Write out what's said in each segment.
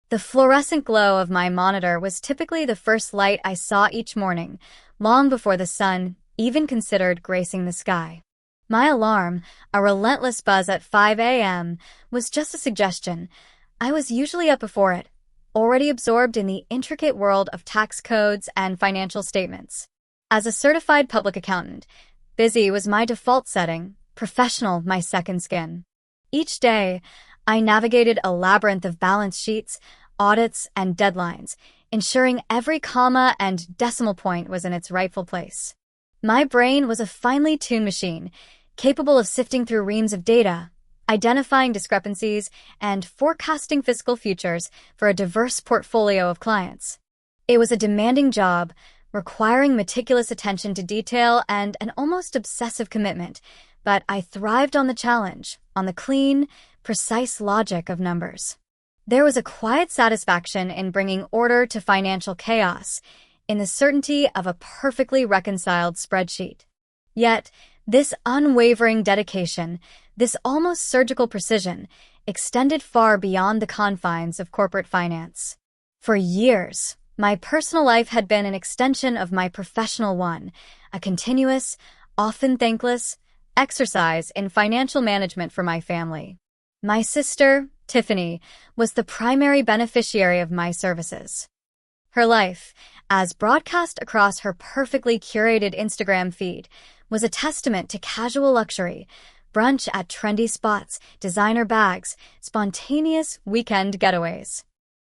The fluorescent glow of my monitor was typically the first light I saw each morning, long before the sun even considered gracing the sky. My alarm, a relentless buzz at 5 a.m., was just a suggestion. I was usually up before it, already absorbed in the intricate world of tax codes and financial statements. As a certified public accountant, busy was my default setting, professional my second skin. Each day, I navigated a labyrinth of balance sheets, audits, and deadlines, ensuring every comma and decimal point was in its rightful place. My brain was a finely tuned machine, capable of sifting through reams of data, identifying discrepancies, and forecasting fiscal futures for a diverse portfolio of clients. It was a demanding job, requiring meticulous attention to detail and an almost obsessive commitment, but I thrived on the challenge, on the clean, precise logic of numbers. There was a quiet satisfaction in bringing order to financial chaos, in the certainty of a perfectly reconciled spreadsheet. Yet, this unwavering dedication, this almost surgical precision, extended far beyond the confines of corporate finance. For years, my personal life had been an extension of my professional one, a continuous, often thankless, exercise in financial management for my family. My sister, Tiffany, was the primary beneficiary of my services. Her life, as broadcast across her perfectly curated Instagram feed, was a testament to casual luxury, brunch at trendy spots, designer bags, spontaneous weekend getaways.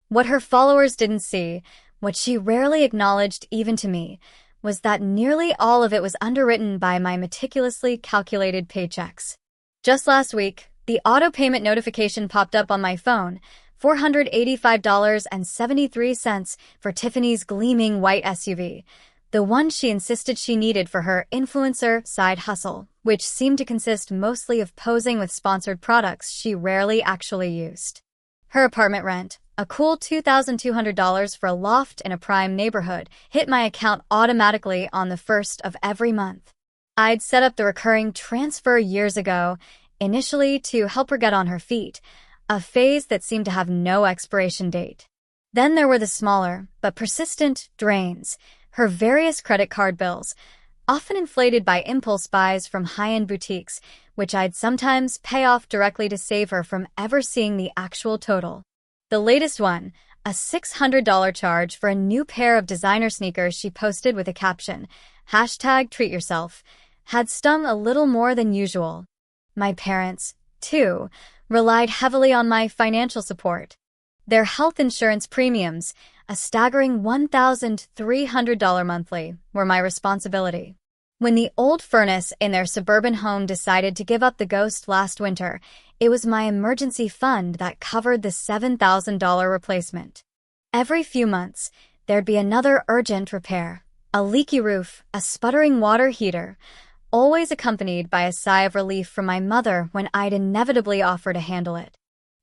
What her followers didn't see, what she rarely acknowledged even to me, was that nearly all of it was underwritten by my meticulously calculated paychecks. Just last week, the auto payment notification popped up on my phone, $485.73 for Tiffany's gleaming white SUV, the one she insisted she needed for her influencer side hustle, which seemed to consist mostly of posing with sponsored products she rarely actually used. Her apartment rent, a cool $2,200 for a loft in a prime neighborhood, hit my account automatically on the first of every month. I'd set up the recurring transfer years ago, initially to help her get on her feet, a phase that seemed to have no expiration date. Then there were the smaller, but persistent, drains, her various credit card bills, often inflated by impulse buys from high-end boutiques, which I'd sometimes pay off directly to save her from ever seeing the actual total. The latest one, a $600 charge for a new pair of designer sneakers she posted with a caption, #TreatYourself, had stung a little more than usual. My parents, too, relied heavily on my financial support. Their health insurance premiums, a staggering $1,300 monthly, were my responsibility. When the old furnace in their suburban home decided to give up the ghost last winter, it was my emergency fund that covered the $7,000 replacement. Every few months, there'd be another urgent repair, a leaky roof, a sputtering water heater, always accompanied by a sigh of relief from my mother when I'd inevitably offer to handle it.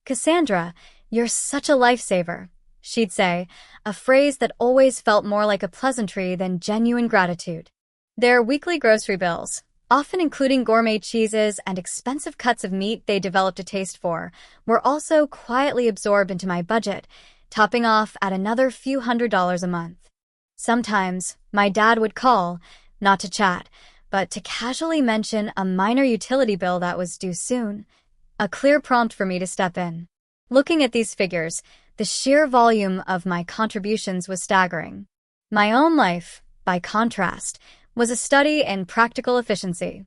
"Cassandra, you're such a lifesaver," she'd say, a phrase that always felt more like a pleasantry than genuine gratitude. Their weekly grocery bills, often including gourmet cheeses and expensive cuts of meat they developed a taste for, were also quietly absorbed into my budget, topping off at another few $100s a month. Sometimes, my dad would call, not to chat, but to casually mention a minor utility bill that was due soon, a clear prompt for me to step in. Looking at these figures, the sheer volume of my contributions was staggering. My own life, by contrast, was a study in practical efficiency.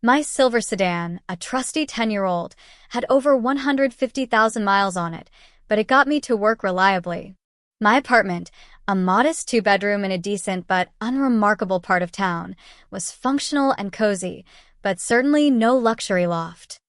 My silver sedan, a trusty 10-year-old, had over 150,000 miles on it, but it got me to work reliably. My apartment, a modest two-bedroom in a decent but unremarkable part of town, was functional and cozy, but certainly no luxury loft.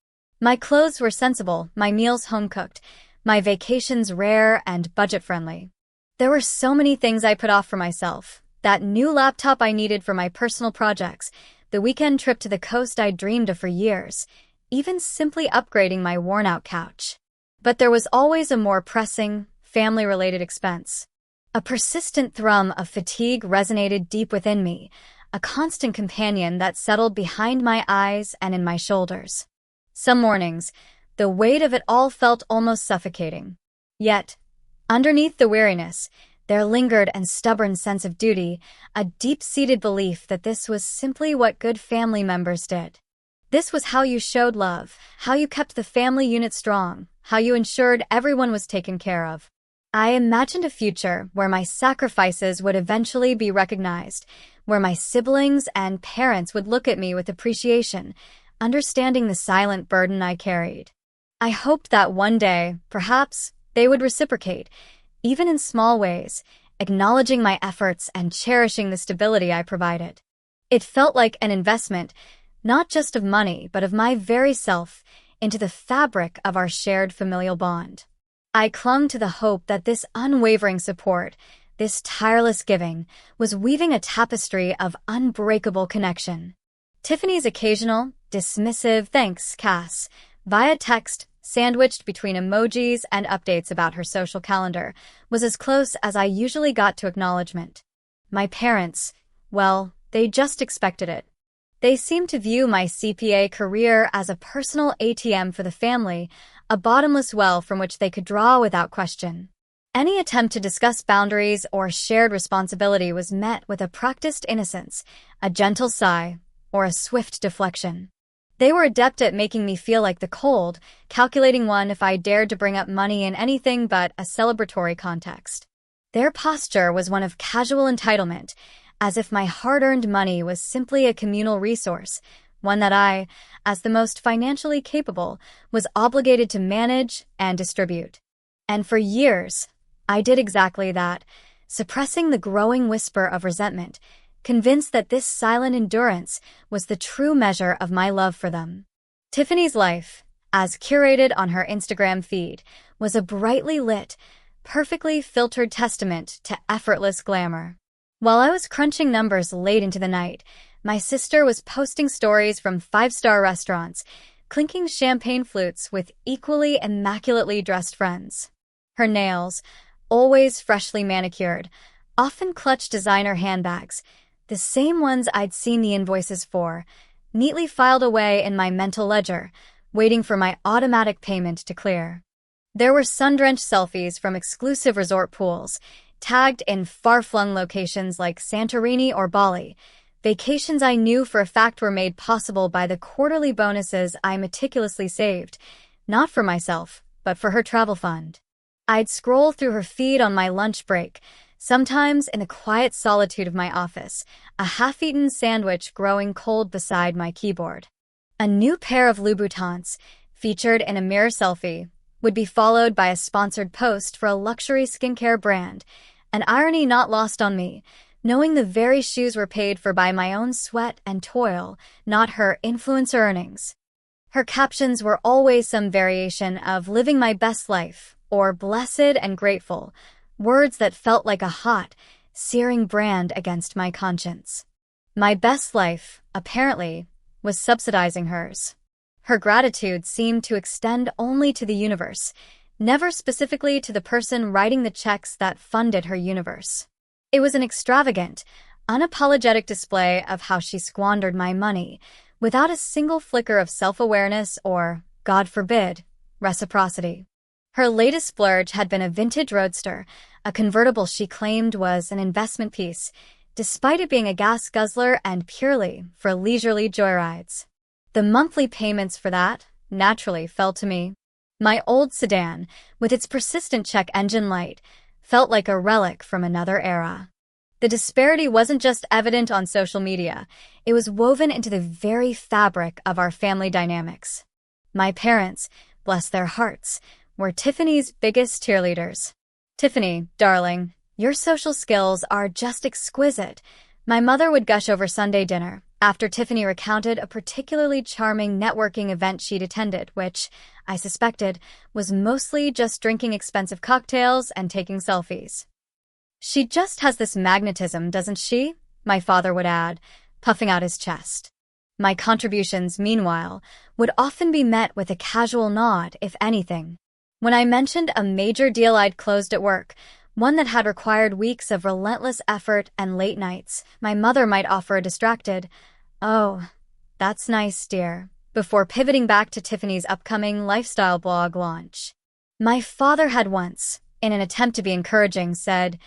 My clothes were sensible, my meals home-cooked, my vacations rare and budget-friendly. There were so many things I put off for myself. That new laptop I needed for my personal projects, the weekend trip to the coast I'd dreamed of for years, even simply upgrading my worn-out couch. But there was always a more pressing, family-related expense. A persistent thrum of fatigue resonated deep within me, a constant companion that settled behind my eyes and in my shoulders. Some mornings, the weight of it all felt almost suffocating. Yet, Underneath the weariness, there lingered a stubborn sense of duty, a deep-seated belief that this was simply what good family members did. This was how you showed love, how you kept the family unit strong, how you ensured everyone was taken care of. I imagined a future where my sacrifices would eventually be recognized, where my siblings and parents would look at me with appreciation, understanding the silent burden I carried. I hoped that one day, perhaps, they would reciprocate, even in small ways, acknowledging my efforts and cherishing the stability I provided. It felt like an investment, not just of money, but of my very self, into the fabric of our shared familial bond. I clung to the hope that this unwavering support, this tireless giving, was weaving a tapestry of unbreakable connection. Tiffany's occasional, dismissive "thanks, Cass," via text, sandwiched between emojis and updates about her social calendar, was as close as I usually got to acknowledgement. My parents, well, they just expected it. They seemed to view my CPA career as a personal ATM for the family, a bottomless well from which they could draw without question. Any attempt to discuss boundaries or shared responsibility was met with a practiced innocence, a gentle sigh, or a swift deflection. They were adept at making me feel like the cold, calculating one if I dared to bring up money in anything but a celebratory context. Their posture was one of casual entitlement, as if my hard-earned money was simply a communal resource, one that I, as the most financially capable, was obligated to manage and distribute. And for years, I did exactly that, suppressing the growing whisper of resentment, convinced that this silent endurance was the true measure of my love for them. Tiffany's life, as curated on her Instagram feed, was a brightly lit, perfectly filtered testament to effortless glamour. While I was crunching numbers late into the night, my sister was posting stories from five-star restaurants, clinking champagne flutes with equally immaculately dressed friends. Her nails, always freshly manicured, often clutched designer handbags, the same ones I'd seen the invoices for, neatly filed away in my mental ledger, waiting for my automatic payment to clear. There were sun-drenched selfies from exclusive resort pools, tagged in far-flung locations like Santorini or Bali, vacations I knew for a fact were made possible by the quarterly bonuses I meticulously saved, not for myself, but for her travel fund. I'd scroll through her feed on my lunch break, sometimes in the quiet solitude of my office, a half-eaten sandwich growing cold beside my keyboard. A new pair of Louboutins, featured in a mirror selfie, would be followed by a sponsored post for a luxury skincare brand, an irony not lost on me, knowing the very shoes were paid for by my own sweat and toil, not her influencer earnings. Her captions were always some variation of "living my best life" or "blessed and grateful," words that felt like a hot, searing brand against my conscience. My best life, apparently, was subsidizing hers. Her gratitude seemed to extend only to the universe, never specifically to the person writing the checks that funded her universe. It was an extravagant, unapologetic display of how she squandered my money, without a single flicker of self-awareness or, God forbid, reciprocity. Her latest splurge had been a vintage roadster, a convertible she claimed was an investment piece, despite it being a gas guzzler and purely for leisurely joyrides. The monthly payments for that, naturally, fell to me. My old sedan, with its persistent check engine light, felt like a relic from another era. The disparity wasn't just evident on social media, it was woven into the very fabric of our family dynamics. My parents, bless their hearts, were Tiffany's biggest cheerleaders. "Tiffany, darling, your social skills are just exquisite," my mother would gush over Sunday dinner, after Tiffany recounted a particularly charming networking event she'd attended, which, I suspected, was mostly just drinking expensive cocktails and taking selfies. "She just has this magnetism, doesn't she?" my father would add, puffing out his chest. My contributions, meanwhile, would often be met with a casual nod, if anything. When I mentioned a major deal I'd closed at work, one that had required weeks of relentless effort and late nights, my mother might offer a distracted, "Oh, that's nice, dear," before pivoting back to Tiffany's upcoming lifestyle blog launch. My father had once, in an attempt to be encouraging, said,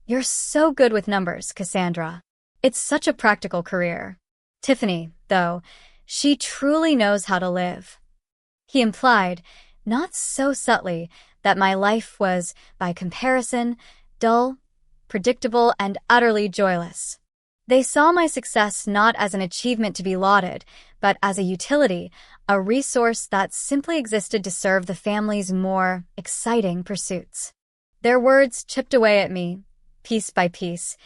"You're so good with numbers, Cassandra. It's such a practical career." Tiffany, though, she truly knows how to live. He implied, not so subtly, that my life was, by comparison, dull, predictable, and utterly joyless. They saw my success not as an achievement to be lauded, but as a utility, a resource that simply existed to serve the family's more exciting pursuits. Their words chipped away at me, piece by piece,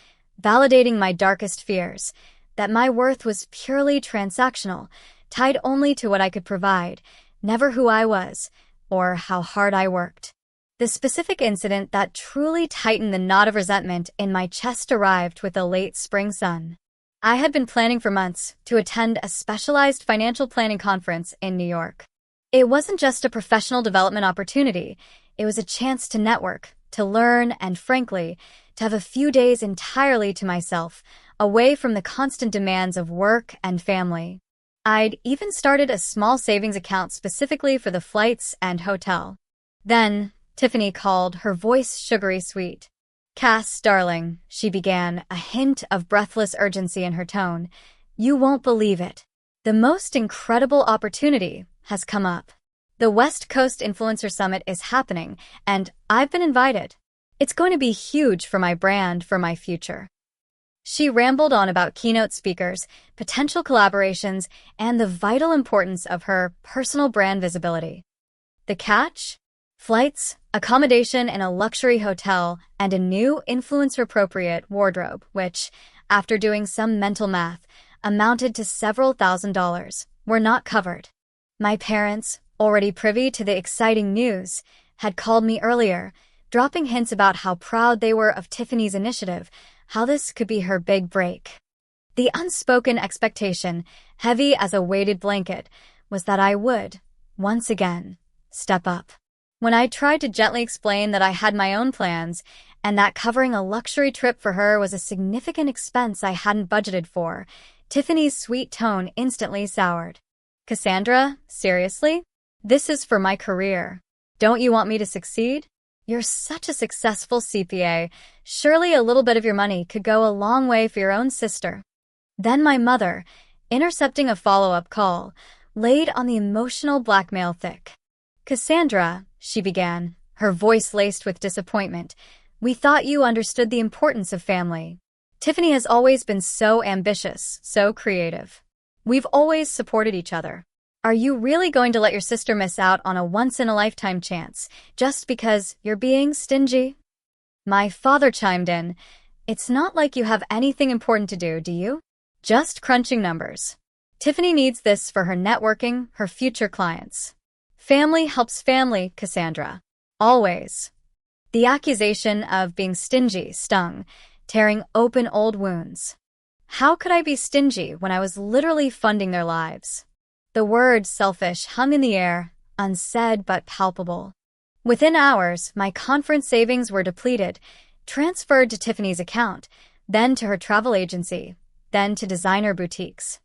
validating my darkest fears, that my worth was purely transactional, tied only to what I could provide, never who I was, or how hard I worked. The specific incident that truly tightened the knot of resentment in my chest arrived with the late spring sun. I had been planning for months to attend a specialized financial planning conference in New York. It wasn't just a professional development opportunity, it was a chance to network, to learn, and frankly, to have a few days entirely to myself, away from the constant demands of work and family. I'd even started a small savings account specifically for the flights and hotel. Then, Tiffany called, her voice sugary sweet. "Cass, darling," she began, a hint of breathless urgency in her tone. "You won't believe it. The most incredible opportunity has come up. The West Coast Influencer Summit is happening, and I've been invited. It's going to be huge for my brand, for my future." She rambled on about keynote speakers, potential collaborations, and the vital importance of her personal brand visibility. The catch? Flights, accommodation in a luxury hotel, and a new influencer-appropriate wardrobe, which, after doing some mental math, amounted to several $1,000s, were not covered. My parents, already privy to the exciting news, had called me earlier, dropping hints about how proud they were of Tiffany's initiative, how this could be her big break. The unspoken expectation, heavy as a weighted blanket, was that I would, once again, step up. When I tried to gently explain that I had my own plans, and that covering a luxury trip for her was a significant expense I hadn't budgeted for, Tiffany's sweet tone instantly soured. "Cassandra, seriously? This is for my career. Don't you want me to succeed? You're such a successful CPA. Surely a little bit of your money could go a long way for your own sister." Then my mother, intercepting a follow-up call, laid on the emotional blackmail thick. "Cassandra," she began, her voice laced with disappointment, "we thought you understood the importance of family. Tiffany has always been so ambitious, so creative. We've always supported each other. Are you really going to let your sister miss out on a once-in-a-lifetime chance, just because you're being stingy?" My father chimed in, "It's not like you have anything important to do you? Just crunching numbers. Tiffany needs this for her networking, her future clients. Family helps family, Cassandra. Always." The accusation of being stingy stung, tearing open old wounds. How could I be stingy when I was literally funding their lives? The word selfish hung in the air, unsaid but palpable. Within hours, my conference savings were depleted, transferred to Tiffany's account, then to her travel agency, then to designer boutiques.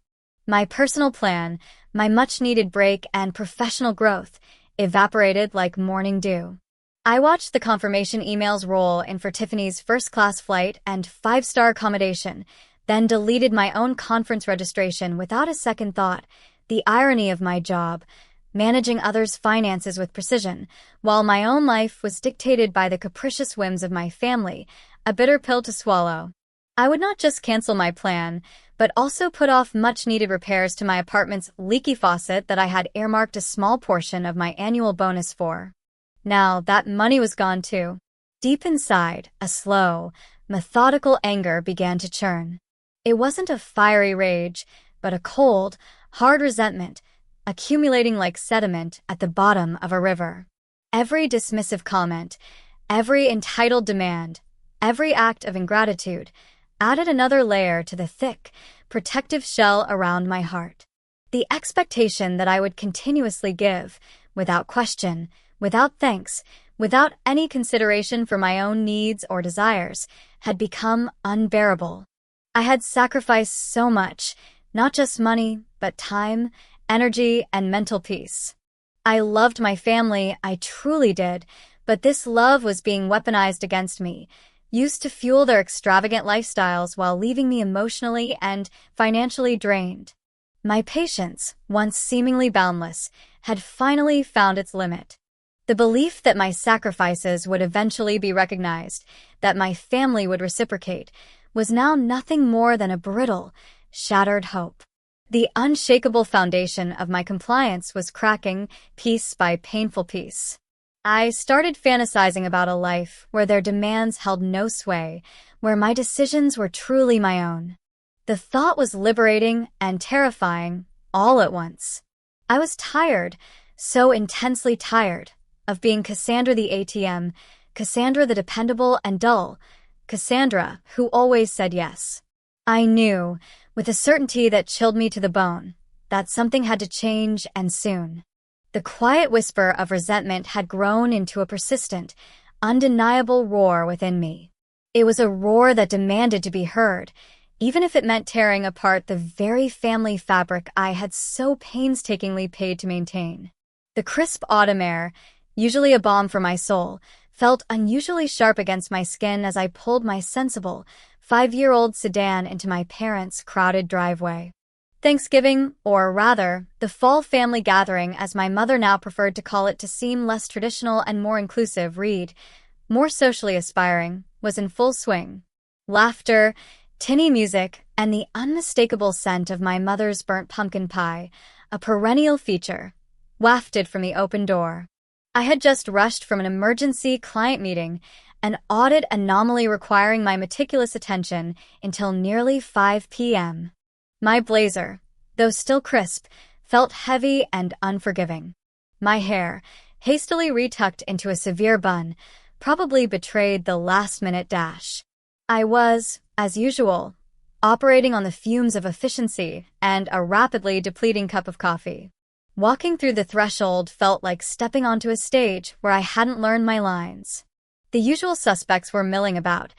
My personal plan, my much-needed break and professional growth, evaporated like morning dew. I watched the confirmation emails roll in for Tiffany's first-class flight and 5-star accommodation, then deleted my own conference registration without a second thought. The irony of my job, managing others' finances with precision, while my own life was dictated by the capricious whims of my family, a bitter pill to swallow. I would not just cancel my plan, but also put off much-needed repairs to my apartment's leaky faucet that I had earmarked a small portion of my annual bonus for. Now, that money was gone too. Deep inside, a slow, methodical anger began to churn. It wasn't a fiery rage, but a cold, hard resentment, accumulating like sediment at the bottom of a river. Every dismissive comment, every entitled demand, every act of ingratitude added another layer to the thick, protective shell around my heart. The expectation that I would continuously give, without question, without thanks, without any consideration for my own needs or desires, had become unbearable. I had sacrificed so much, not just money, but time, energy, and mental peace. I loved my family, I truly did, But this love was being weaponized against me, used to fuel their extravagant lifestyles while leaving me emotionally and financially drained. My patience, once seemingly boundless, had finally found its limit. The belief that my sacrifices would eventually be recognized, that my family would reciprocate, was now nothing more than a brittle, shattered hope. The unshakable foundation of my compliance was cracking piece by painful piece. I started fantasizing about a life where their demands held no sway, where my decisions were truly my own. The thought was liberating and terrifying, all at once. I was tired, so intensely tired, of being Cassandra the ATM, Cassandra the dependable and dull, Cassandra who always said yes. I knew, with a certainty that chilled me to the bone, that something had to change, and soon. The quiet whisper of resentment had grown into a persistent, undeniable roar within me. It was a roar that demanded to be heard, even if it meant tearing apart the very family fabric I had so painstakingly paid to maintain. The crisp autumn air, usually a balm for my soul, felt unusually sharp against my skin as I pulled my sensible, 5-year-old sedan into my parents' crowded driveway. Thanksgiving, or rather, the fall family gathering as my mother now preferred to call it to seem less traditional and more inclusive, more socially aspiring, was in full swing. Laughter, tinny music, and the unmistakable scent of my mother's burnt pumpkin pie, a perennial feature, wafted from the open door. I had just rushed from an emergency client meeting, an audit anomaly requiring my meticulous attention, until nearly 5 p.m. My blazer, though still crisp, felt heavy and unforgiving. My hair, hastily retucked into a severe bun, probably betrayed the last-minute dash. I was, as usual, operating on the fumes of efficiency and a rapidly depleting cup of coffee. Walking through the threshold felt like stepping onto a stage where I hadn't learned my lines. The usual suspects were milling about,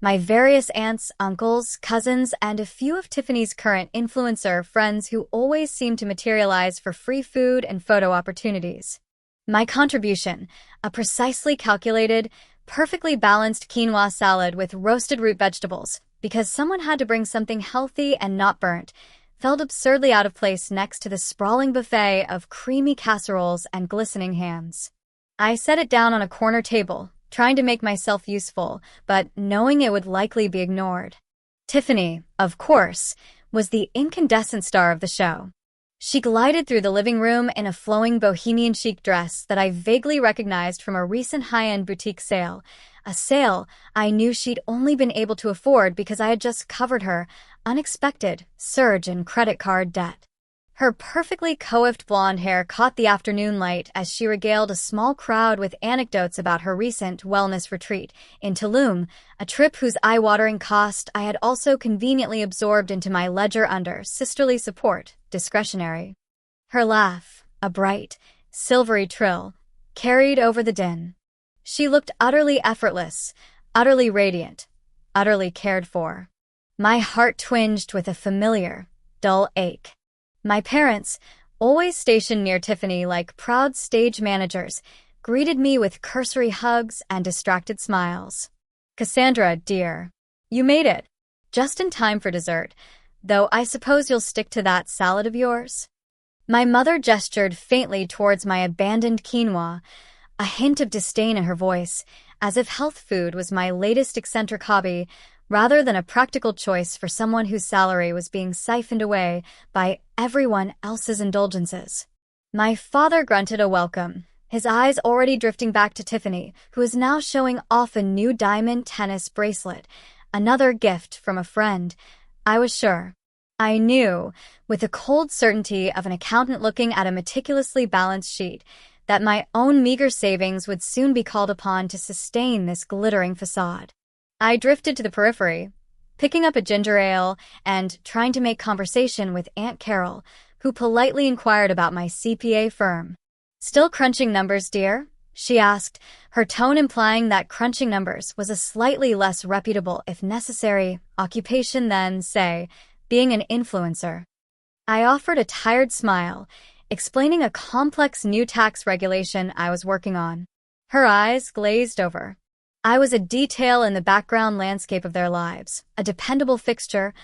my various aunts, uncles, cousins, and a few of Tiffany's current influencer friends who always seemed to materialize for free food and photo opportunities. My contribution, a precisely calculated, perfectly balanced quinoa salad with roasted root vegetables, because someone had to bring something healthy and not burnt, felt absurdly out of place next to the sprawling buffet of creamy casseroles and glistening hams. I set it down on a corner table, trying to make myself useful, but knowing it would likely be ignored. Tiffany, of course, was the incandescent star of the show. She glided through the living room in a flowing bohemian chic dress that I vaguely recognized from a recent high-end boutique sale, a sale I knew she'd only been able to afford because I had just covered her unexpected surge in credit card debt. Her perfectly coiffed blonde hair caught the afternoon light as she regaled a small crowd with anecdotes about her recent wellness retreat in Tulum, a trip whose eye-watering cost I had also conveniently absorbed into my ledger under sisterly support, discretionary. Her laugh, a bright, silvery trill, carried over the din. She looked utterly effortless, utterly radiant, utterly cared for. My heart twinged with a familiar, dull ache. My parents, always stationed near Tiffany like proud stage managers, greeted me with cursory hugs and distracted smiles. "Cassandra, dear, you made it. Just in time for dessert, though I suppose you'll stick to that salad of yours?" My mother gestured faintly towards my abandoned quinoa, a hint of disdain in her voice, as if health food was my latest eccentric hobby, rather than a practical choice for someone whose salary was being siphoned away by everyone else's indulgences. My father grunted a welcome, his eyes already drifting back to Tiffany, who is now showing off a new diamond tennis bracelet, another gift from a friend. I was sure. I knew, with the cold certainty of an accountant looking at a meticulously balanced sheet, that my own meager savings would soon be called upon to sustain this glittering facade. I drifted to the periphery, picking up a ginger ale and trying to make conversation with Aunt Carol, who politely inquired about my CPA firm. "Still crunching numbers, dear?" she asked, her tone implying that crunching numbers was a slightly less reputable, if necessary, occupation than, say, being an influencer. I offered a tired smile, explaining a complex new tax regulation I was working on. Her eyes glazed over. I was a detail in the background landscape of their lives, a dependable fixture,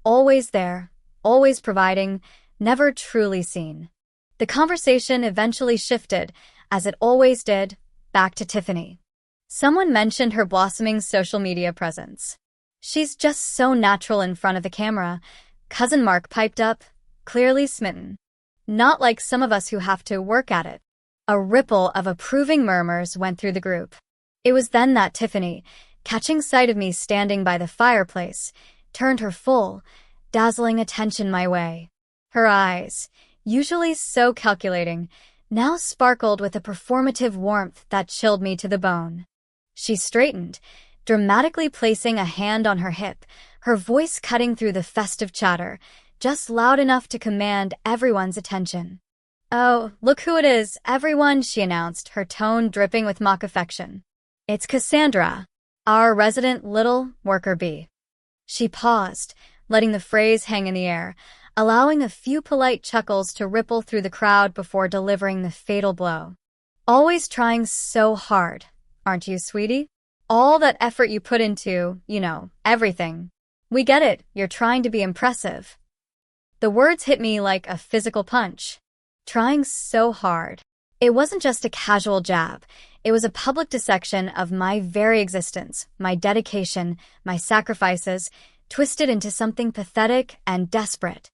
always there, always providing, never truly seen. The conversation eventually shifted, as it always did, back to Tiffany. Someone mentioned her blossoming social media presence. "She's just so natural in front of the camera," Cousin Mark piped up, clearly smitten. "Not like some of us who have to work at it." A ripple of approving murmurs went through the group. It was then that Tiffany, catching sight of me standing by the fireplace, turned her full, dazzling attention my way. Her eyes, usually so calculating, now sparkled with a performative warmth that chilled me to the bone. She straightened, dramatically placing a hand on her hip, her voice cutting through the festive chatter, just loud enough to command everyone's attention. "Oh, look who it is, everyone," she announced, her tone dripping with mock affection. "It's Cassandra, our resident little worker bee." She paused, letting the phrase hang in the air, allowing a few polite chuckles to ripple through the crowd before delivering the fatal blow. "Always trying so hard, aren't you, sweetie? All that effort you put into, everything. We get it, you're trying to be impressive." The words hit me like a physical punch. Trying so hard. It wasn't just a casual jab. It was a public dissection of my very existence, my dedication, my sacrifices, twisted into something pathetic and desperate.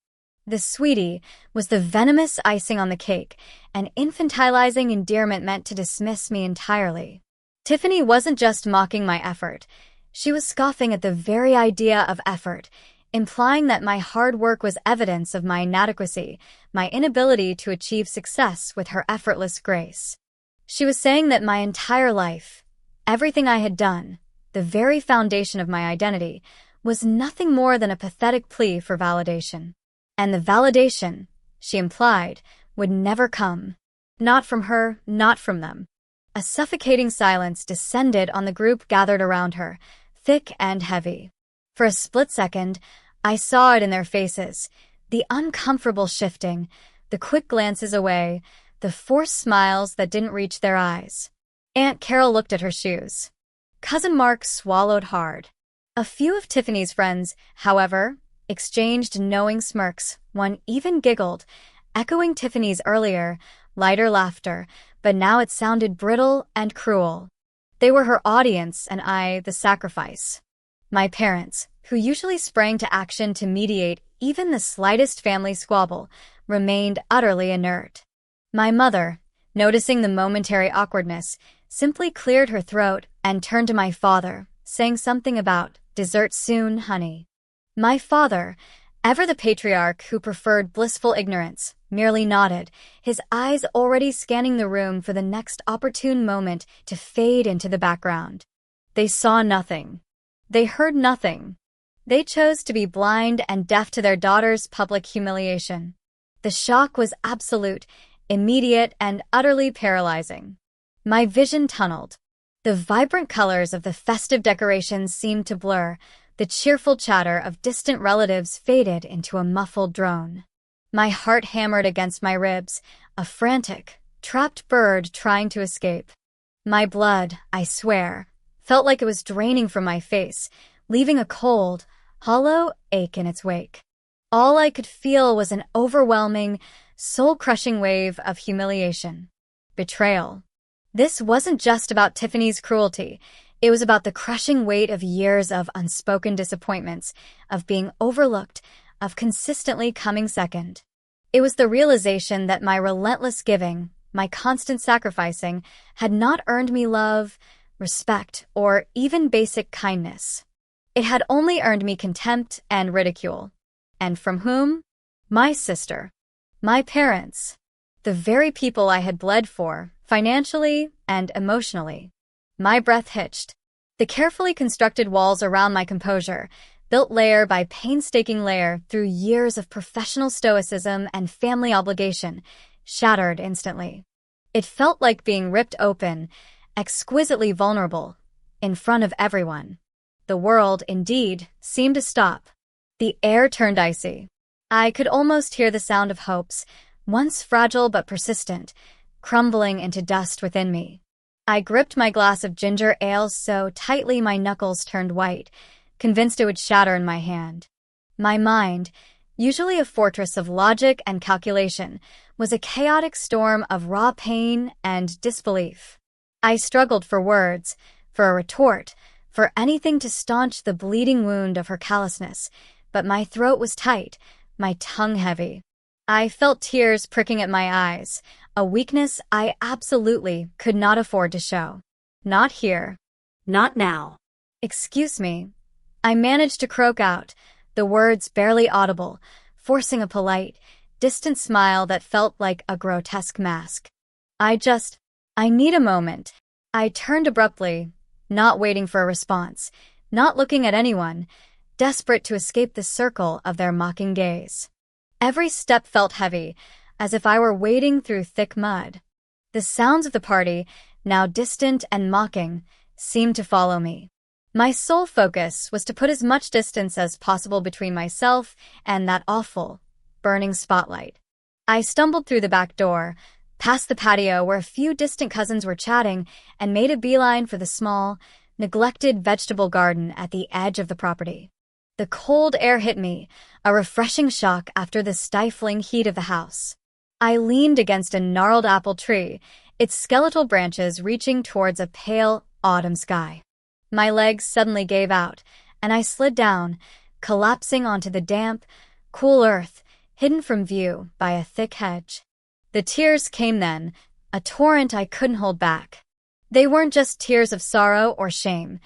The sweetie was the venomous icing on the cake, an infantilizing endearment meant to dismiss me entirely. Tiffany wasn't just mocking my effort. She was scoffing at the very idea of effort, implying that my hard work was evidence of my inadequacy, my inability to achieve success with her effortless grace. She was saying that my entire life, everything I had done, the very foundation of my identity, was nothing more than a pathetic plea for validation. And the validation, she implied, would never come. Not from her, not from them. A suffocating silence descended on the group gathered around her, thick and heavy. For a split second, I saw it in their faces, the uncomfortable shifting, the quick glances away, the forced smiles that didn't reach their eyes. Aunt Carol looked at her shoes. Cousin Mark swallowed hard. A few of Tiffany's friends, however, exchanged knowing smirks. One even giggled, echoing Tiffany's earlier, lighter laughter, but now it sounded brittle and cruel. They were her audience and I the sacrifice. My parents, who usually sprang to action to mediate even the slightest family squabble, remained utterly inert. My mother, noticing the momentary awkwardness, simply cleared her throat and turned to my father, saying something about dessert soon, honey. My father, ever the patriarch who preferred blissful ignorance, merely nodded, his eyes already scanning the room for the next opportune moment to fade into the background. They saw nothing. They heard nothing. They chose to be blind and deaf to their daughter's public humiliation. The shock was absolute, immediate, and utterly paralyzing. My vision tunneled. The vibrant colors of the festive decorations seemed to blur. The cheerful chatter of distant relatives faded into a muffled drone. My heart hammered against my ribs, a frantic, trapped bird trying to escape. My blood, I swear, felt like it was draining from my face, leaving a cold, hollow ache in its wake. All I could feel was an overwhelming, soul-crushing wave of humiliation. Betrayal. This wasn't just about Tiffany's cruelty. It was about the crushing weight of years of unspoken disappointments, of being overlooked, of consistently coming second. It was the realization that my relentless giving, my constant sacrificing, had not earned me love, respect, or even basic kindness. It had only earned me contempt and ridicule. And from whom? My sister. My parents. The very people I had bled for, financially and emotionally. My breath hitched. The carefully constructed walls around my composure, built layer by painstaking layer through years of professional stoicism and family obligation, shattered instantly. It felt like being ripped open, exquisitely vulnerable, in front of everyone. The world, indeed, seemed to stop. The air turned icy. I could almost hear the sound of hopes, once fragile but persistent, crumbling into dust within me. I gripped my glass of ginger ale so tightly my knuckles turned white, convinced it would shatter in my hand. My mind, usually a fortress of logic and calculation, was a chaotic storm of raw pain and disbelief. I struggled for words, for a retort, for anything to staunch the bleeding wound of her callousness, but my throat was tight, my tongue heavy. I felt tears pricking at my eyes, a weakness I absolutely could not afford to show. Not here. Not now. Excuse me. I managed to croak out, the words barely audible, forcing a polite, distant smile that felt like a grotesque mask. I need a moment. I turned abruptly, not waiting for a response, not looking at anyone, desperate to escape the circle of their mocking gaze. Every step felt heavy, as if I were wading through thick mud. The sounds of the party, now distant and mocking, seemed to follow me. My sole focus was to put as much distance as possible between myself and that awful, burning spotlight. I stumbled through the back door, past the patio where a few distant cousins were chatting, and made a beeline for the small, neglected vegetable garden at the edge of the property. The cold air hit me, a refreshing shock after the stifling heat of the house. I leaned against a gnarled apple tree, its skeletal branches reaching towards a pale, autumn sky. My legs suddenly gave out, and I slid down, collapsing onto the damp, cool earth, hidden from view by a thick hedge. The tears came then, a torrent I couldn't hold back. They weren't just tears of sorrow or shame.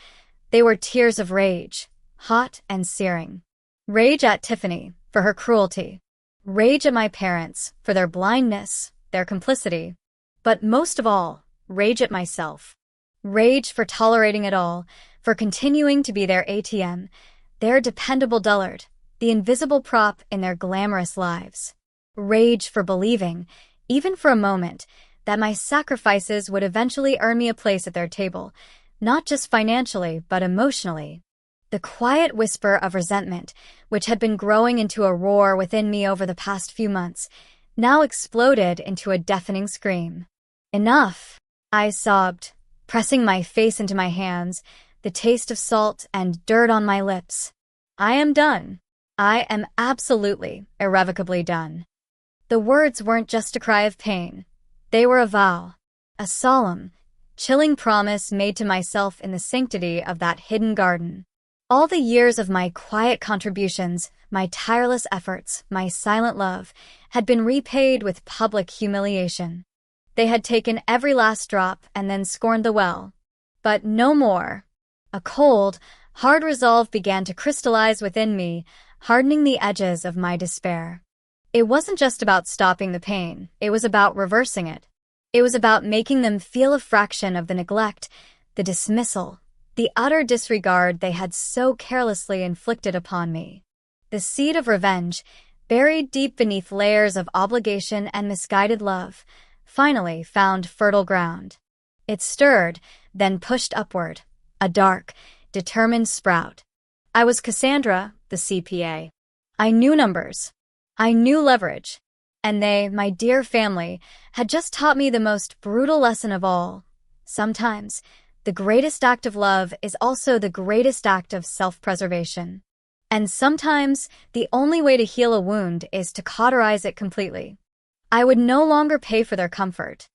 They were tears of rage, hot and searing. Rage at Tiffany for her cruelty. Rage at my parents for their blindness, their complicity. But most of all, rage at myself. Rage for tolerating it all, for continuing to be their ATM, their dependable dullard, the invisible prop in their glamorous lives. Rage for believing, even for a moment, that my sacrifices would eventually earn me a place at their table, not just financially, but emotionally. The quiet whisper of resentment, which had been growing into a roar within me over the past few months, now exploded into a deafening scream. Enough, I sobbed, pressing my face into my hands, the taste of salt and dirt on my lips. I am done. I am absolutely, irrevocably done. The words weren't just a cry of pain. They were a vow, a solemn, chilling promise made to myself in the sanctity of that hidden garden. All the years of my quiet contributions, my tireless efforts, my silent love, had been repaid with public humiliation. They had taken every last drop and then scorned the well. But no more. A cold, hard resolve began to crystallize within me, hardening the edges of my despair. It wasn't just about stopping the pain, it was about reversing it. It was about making them feel a fraction of the neglect, the dismissal, the utter disregard they had so carelessly inflicted upon me. The seed of revenge, buried deep beneath layers of obligation and misguided love, finally found fertile ground. It stirred, then pushed upward, a dark, determined sprout. I was Cassandra, the CPA. I knew numbers. I knew leverage. And they, my dear family, had just taught me the most brutal lesson of all. Sometimes, the greatest act of love is also the greatest act of self-preservation. And sometimes, the only way to heal a wound is to cauterize it completely. I would no longer pay for their comfort.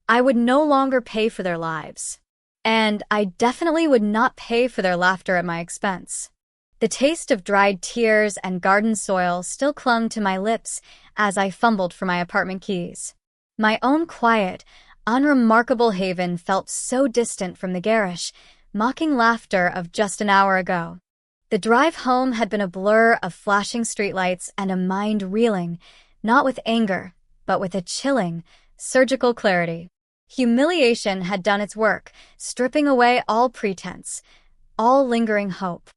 I would no longer pay for their lives. And I definitely would not pay for their laughter at my expense. The taste of dried tears and garden soil still clung to my lips as I fumbled for my apartment keys. My own quiet, unremarkable haven felt so distant from the garish, mocking laughter of just an hour ago. The drive home had been a blur of flashing streetlights and a mind reeling, not with anger, but with a chilling, surgical clarity. Humiliation had done its work, stripping away all pretense, all lingering hope.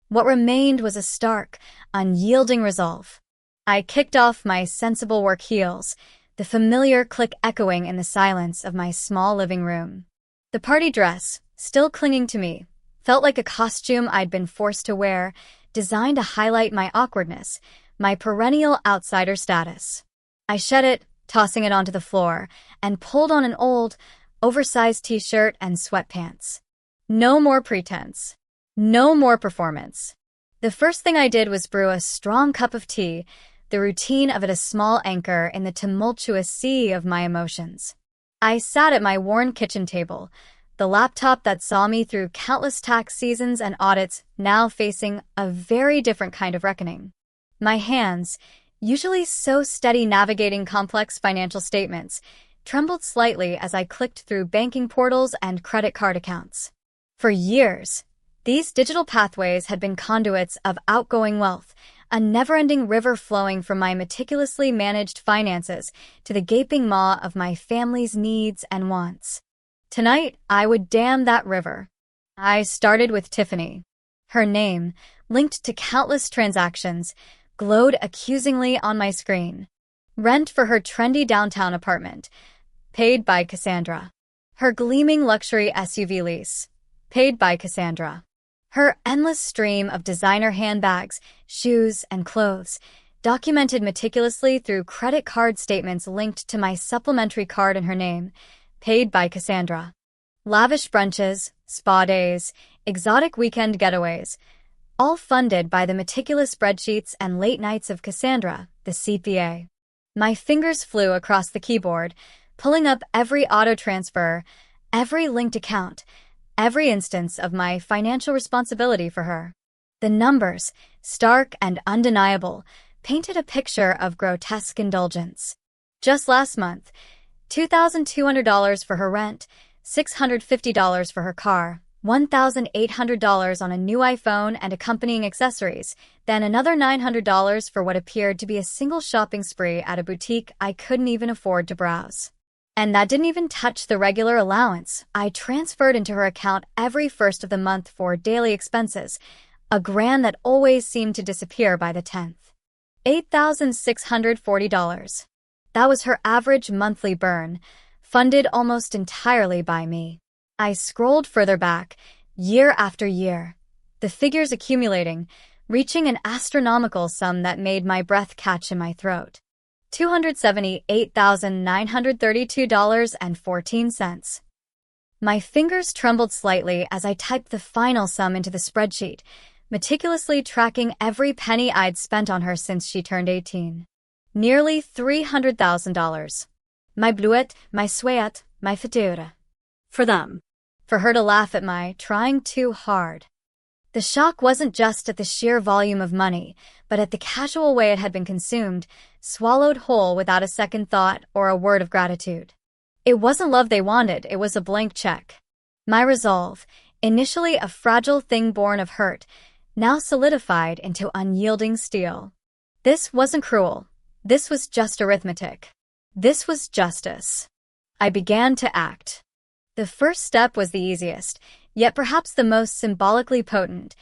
What remained was a stark, unyielding resolve. I kicked off my sensible work heels, the familiar click echoing in the silence of my small living room. The party dress, still clinging to me, felt like a costume I'd been forced to wear, designed to highlight my awkwardness, my perennial outsider status. I shed it, tossing it onto the floor, and pulled on an old, oversized t-shirt, and sweatpants. No more pretense. No more performance. The first thing I did was brew a strong cup of tea, the routine of it a small anchor in the tumultuous sea of my emotions. I sat at my worn kitchen table, the laptop that saw me through countless tax seasons and audits now facing a very different kind of reckoning. My hands, usually so steady navigating complex financial statements, trembled slightly as I clicked through banking portals and credit card accounts. For years, these digital pathways had been conduits of outgoing wealth, a never-ending river flowing from my meticulously managed finances to the gaping maw of my family's needs and wants. Tonight, I would dam that river. I started with Tiffany. Her name, linked to countless transactions, glowed accusingly on my screen. Rent for her trendy downtown apartment, paid by Cassandra. Her gleaming luxury SUV lease, paid by Cassandra. Her endless stream of designer handbags, shoes, and clothes, documented meticulously through credit card statements linked to my supplementary card in her name, paid by Cassandra. Lavish brunches, spa days, exotic weekend getaways, all funded by the meticulous spreadsheets and late nights of Cassandra, the CPA. My fingers flew across the keyboard, pulling up every auto transfer, every linked account, every instance of my financial responsibility for her. The numbers, stark and undeniable, painted a picture of grotesque indulgence. Just last month, $2,200 for her rent, $650 for her car, $1,800 on a new iPhone and accompanying accessories, then another $900 for what appeared to be a single shopping spree at a boutique I couldn't even afford to browse. And that didn't even touch the regular allowance I transferred into her account every first of the month for daily expenses, a grand that always seemed to disappear by the 10th. $8,640. That was her average monthly burn, funded almost entirely by me. I scrolled further back, year after year, the figures accumulating, reaching an astronomical sum that made my breath catch in my throat. $278,932.14. My fingers trembled slightly as I typed the final sum into the spreadsheet, meticulously tracking every penny I'd spent on her since she turned 18. Nearly $300,000. My bluet, my sweat, my fatura. For them. For her to laugh at my trying too hard. The shock wasn't just at the sheer volume of money, but at the casual way it had been consumed, swallowed whole without a second thought or a word of gratitude. It wasn't love they wanted, it was a blank check. My resolve, initially a fragile thing born of hurt, now solidified into unyielding steel. This wasn't cruel. This was just arithmetic. This was justice. I began to act. The first step was the easiest, yet perhaps the most symbolically potent,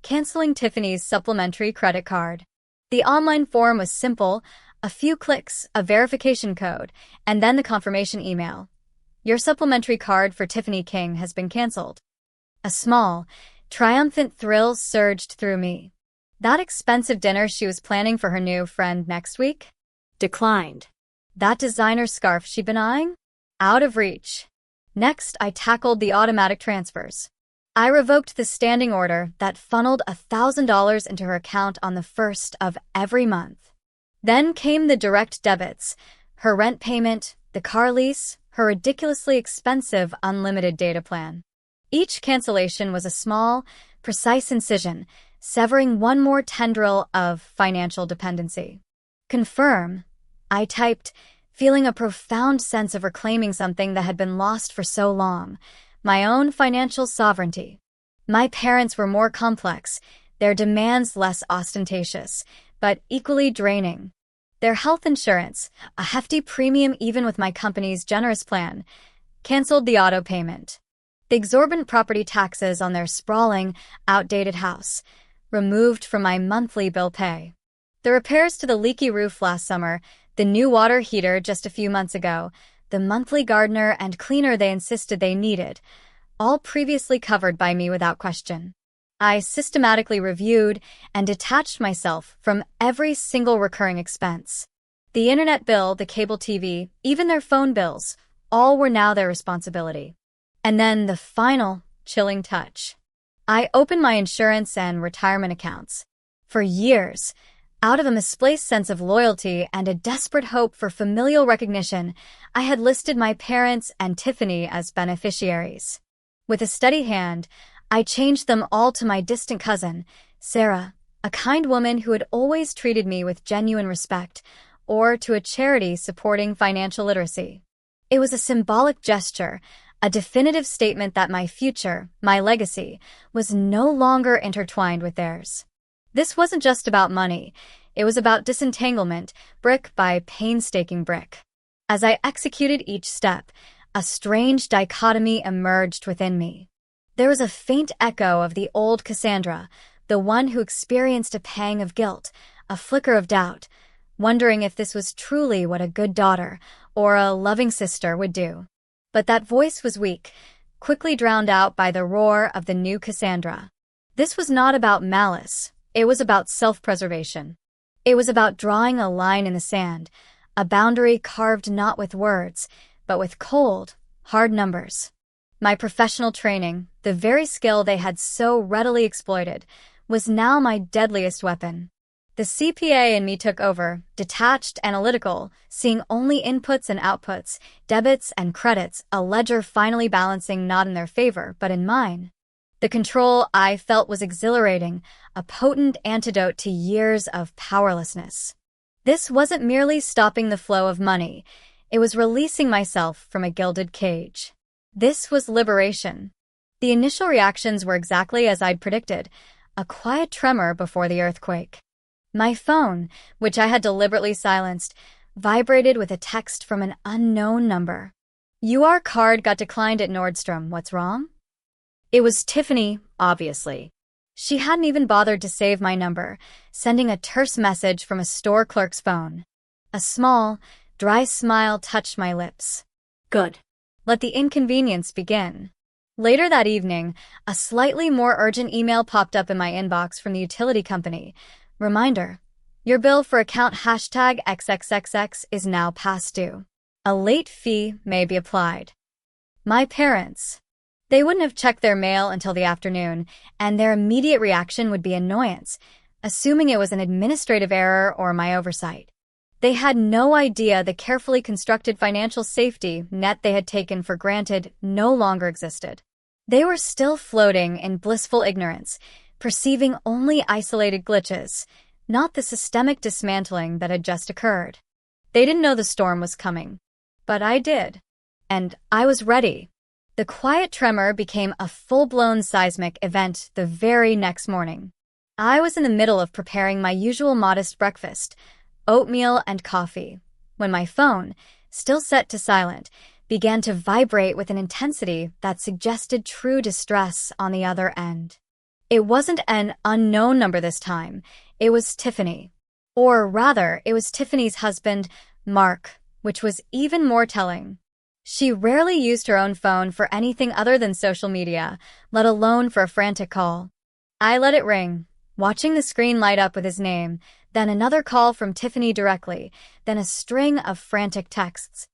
canceling Tiffany's supplementary credit card. The online form was simple, a few clicks, a verification code, and then the confirmation email. Your supplementary card for Tiffany King has been canceled. A small, triumphant thrill surged through me. That expensive dinner she was planning for her new friend next week? Declined. That designer scarf she'd been eyeing? Out of reach. Next, I tackled the automatic transfers. I revoked the standing order that funneled $1,000 into her account on the first of every month. Then came the direct debits, her rent payment, the car lease, her ridiculously expensive unlimited data plan. Each cancellation was a small, precise incision, severing one more tendril of financial dependency. Confirm, I typed, feeling a profound sense of reclaiming something that had been lost for so long, my own financial sovereignty. My parents were more complex, their demands less ostentatious, but equally draining. Their health insurance, a hefty premium even with my company's generous plan, canceled the auto payment. The exorbitant property taxes on their sprawling, outdated house, removed from my monthly bill pay. The repairs to the leaky roof last summer, the new water heater just a few months ago, the monthly gardener and cleaner they insisted they needed, all previously covered by me without question. I systematically reviewed and detached myself from every single recurring expense. The internet bill, the cable TV, even their phone bills, all were now their responsibility. And then the final, chilling touch. I opened my insurance and retirement accounts. For years, out of a misplaced sense of loyalty and a desperate hope for familial recognition, I had listed my parents and Tiffany as beneficiaries. With a steady hand, I changed them all to my distant cousin, Sarah, a kind woman who had always treated me with genuine respect, or to a charity supporting financial literacy. It was a symbolic gesture, a definitive statement that my future, my legacy, was no longer intertwined with theirs. This wasn't just about money. It was about disentanglement, brick by painstaking brick. As I executed each step, a strange dichotomy emerged within me. There was a faint echo of the old Cassandra, the one who experienced a pang of guilt, a flicker of doubt, wondering if this was truly what a good daughter or a loving sister would do. But that voice was weak, quickly drowned out by the roar of the new Cassandra. This was not about malice. It was about self-preservation. It was about drawing a line in the sand, a boundary carved not with words, but with cold, hard numbers. My professional training, the very skill they had so readily exploited, was now my deadliest weapon. The CPA in me took over, detached, analytical, seeing only inputs and outputs, debits and credits, a ledger finally balancing not in their favor, but in mine. The control I felt was exhilarating, a potent antidote to years of powerlessness. This wasn't merely stopping the flow of money. It was releasing myself from a gilded cage. This was liberation. The initial reactions were exactly as I'd predicted, a quiet tremor before the earthquake. My phone, which I had deliberately silenced, vibrated with a text from an unknown number. "Your card got declined at Nordstrom. What's wrong?" It was Tiffany, obviously. She hadn't even bothered to save my number, sending a terse message from a store clerk's phone. A small, dry smile touched my lips. Good. Let the inconvenience begin. Later that evening, a slightly more urgent email popped up in my inbox from the utility company. Reminder: your bill for account #XXXX is now past due. A late fee may be applied. My parents. They wouldn't have checked their mail until the afternoon, and their immediate reaction would be annoyance, assuming it was an administrative error or my oversight. They had no idea the carefully constructed financial safety net they had taken for granted no longer existed. They were still floating in blissful ignorance, perceiving only isolated glitches, not the systemic dismantling that had just occurred. They didn't know the storm was coming. But I did. And I was ready. The quiet tremor became a full-blown seismic event the very next morning. I was in the middle of preparing my usual modest breakfast, oatmeal and coffee, when my phone, still set to silent, began to vibrate with an intensity that suggested true distress on the other end. It wasn't an unknown number this time. It was Tiffany. Or rather, it was Tiffany's husband, Mark, which was even more telling. She rarely used her own phone for anything other than social media, let alone for a frantic call. I let it ring, watching the screen light up with his name, then another call from Tiffany directly, then a string of frantic texts.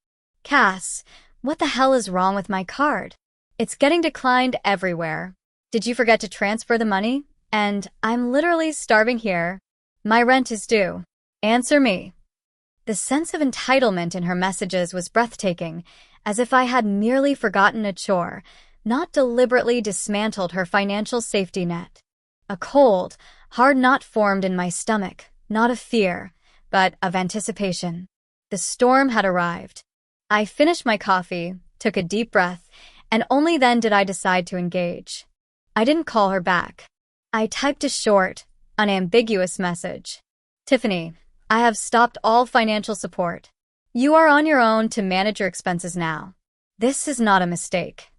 "Cass, what the hell is wrong with my card? It's getting declined everywhere. Did you forget to transfer the money? And I'm literally starving here. My rent is due. Answer me." The sense of entitlement in her messages was breathtaking, as if I had merely forgotten a chore, not deliberately dismantled her financial safety net. A cold, hard knot formed in my stomach, not of fear, but of anticipation. The storm had arrived. I finished my coffee, took a deep breath, and only then did I decide to engage. I didn't call her back. I typed a short, unambiguous message. "Tiffany, I have stopped all financial support. You are on your own to manage your expenses now. This is not a mistake."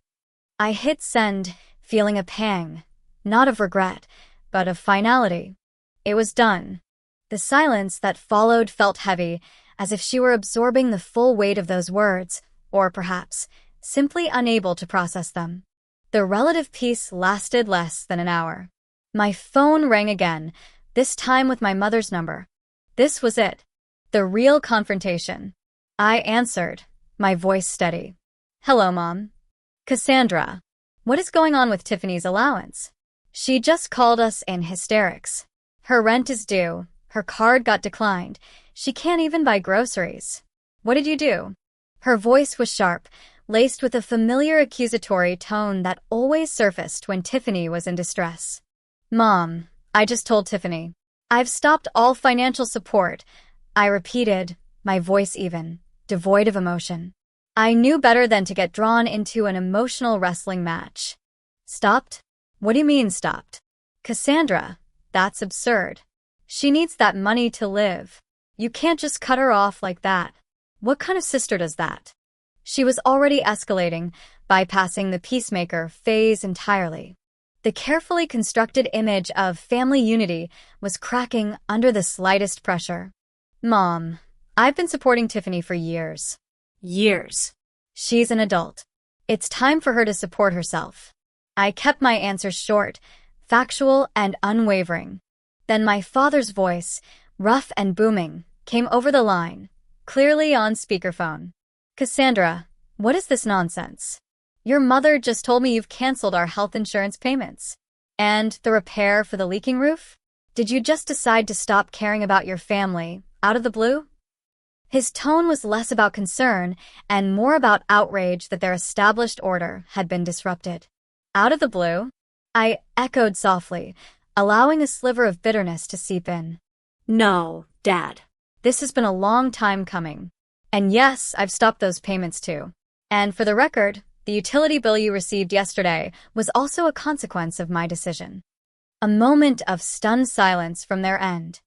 I hit send, feeling a pang, not of regret, but of finality. It was done. The silence that followed felt heavy, as if she were absorbing the full weight of those words, or perhaps simply unable to process them. The relative peace lasted less than an hour. My phone rang again, this time with my mother's number. This was it. The real confrontation. I answered, my voice steady. Hello, Mom. Cassandra. What is going on with Tiffany's allowance? She just called us in hysterics. Her rent is due. Her card got declined. She can't even buy groceries. What did you do? Her voice was sharp, laced with a familiar accusatory tone that always surfaced when Tiffany was in distress. Mom, I just told Tiffany. I've stopped all financial support. I repeated, my voice even, devoid of emotion. I knew better than to get drawn into an emotional wrestling match. Stopped? What do you mean stopped? Cassandra, that's absurd. She needs that money to live. You can't just cut her off like that. What kind of sister does that? She was already escalating, bypassing the peacemaker phase entirely. The carefully constructed image of family unity was cracking under the slightest pressure. Mom, I've been supporting Tiffany for years. Years. She's an adult. It's time for her to support herself. I kept my answers short, factual, and unwavering. Then my father's voice, rough and booming, came over the line, clearly on speakerphone. Cassandra, what is this nonsense? Your mother just told me you've canceled our health insurance payments. And the repair for the leaking roof? Did you just decide to stop caring about your family, out of the blue? His tone was less about concern and more about outrage that their established order had been disrupted. Out of the blue? I echoed softly, allowing a sliver of bitterness to seep in. No, Dad. This has been a long time coming. And yes, I've stopped those payments too. And for the record, the utility bill you received yesterday was also a consequence of my decision. A moment of stunned silence from their end.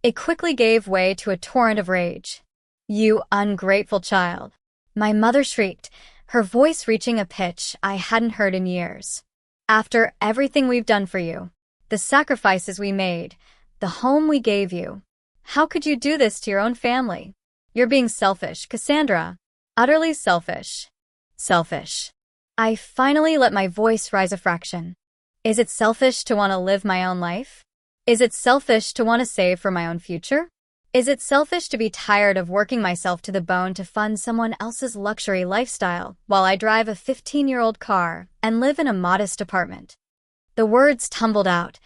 It quickly gave way to a torrent of rage. You ungrateful child. My mother shrieked, her voice reaching a pitch I hadn't heard in years. After everything we've done for you, the sacrifices we made, the home we gave you, how could you do this to your own family? You're being selfish, Cassandra. Utterly selfish. Selfish. I finally let my voice rise a fraction. Is it selfish to want to live my own life? Is it selfish to want to save for my own future? Is it selfish to be tired of working myself to the bone to fund someone else's luxury lifestyle while I drive a 15-year-old car and live in a modest apartment? The words tumbled out,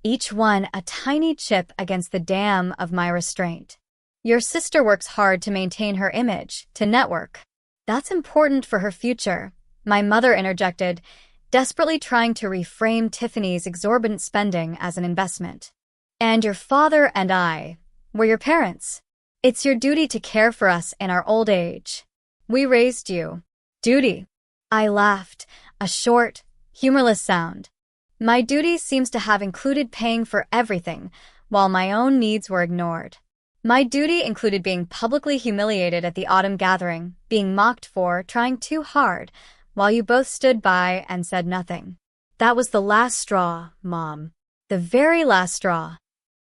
each one a tiny chip against the dam of my restraint. Your sister works hard to maintain her image, to network. That's important for her future, my mother interjected, desperately trying to reframe Tiffany's exorbitant spending as an investment. And your father and I, we're your parents. It's your duty to care for us in our old age. We raised you. Duty. I laughed, a short, humorless sound. My duty seems to have included paying for everything, while my own needs were ignored. My duty included being publicly humiliated at the autumn gathering, being mocked for trying too hard, while you both stood by and said nothing. That was the last straw, Mom. The very last straw.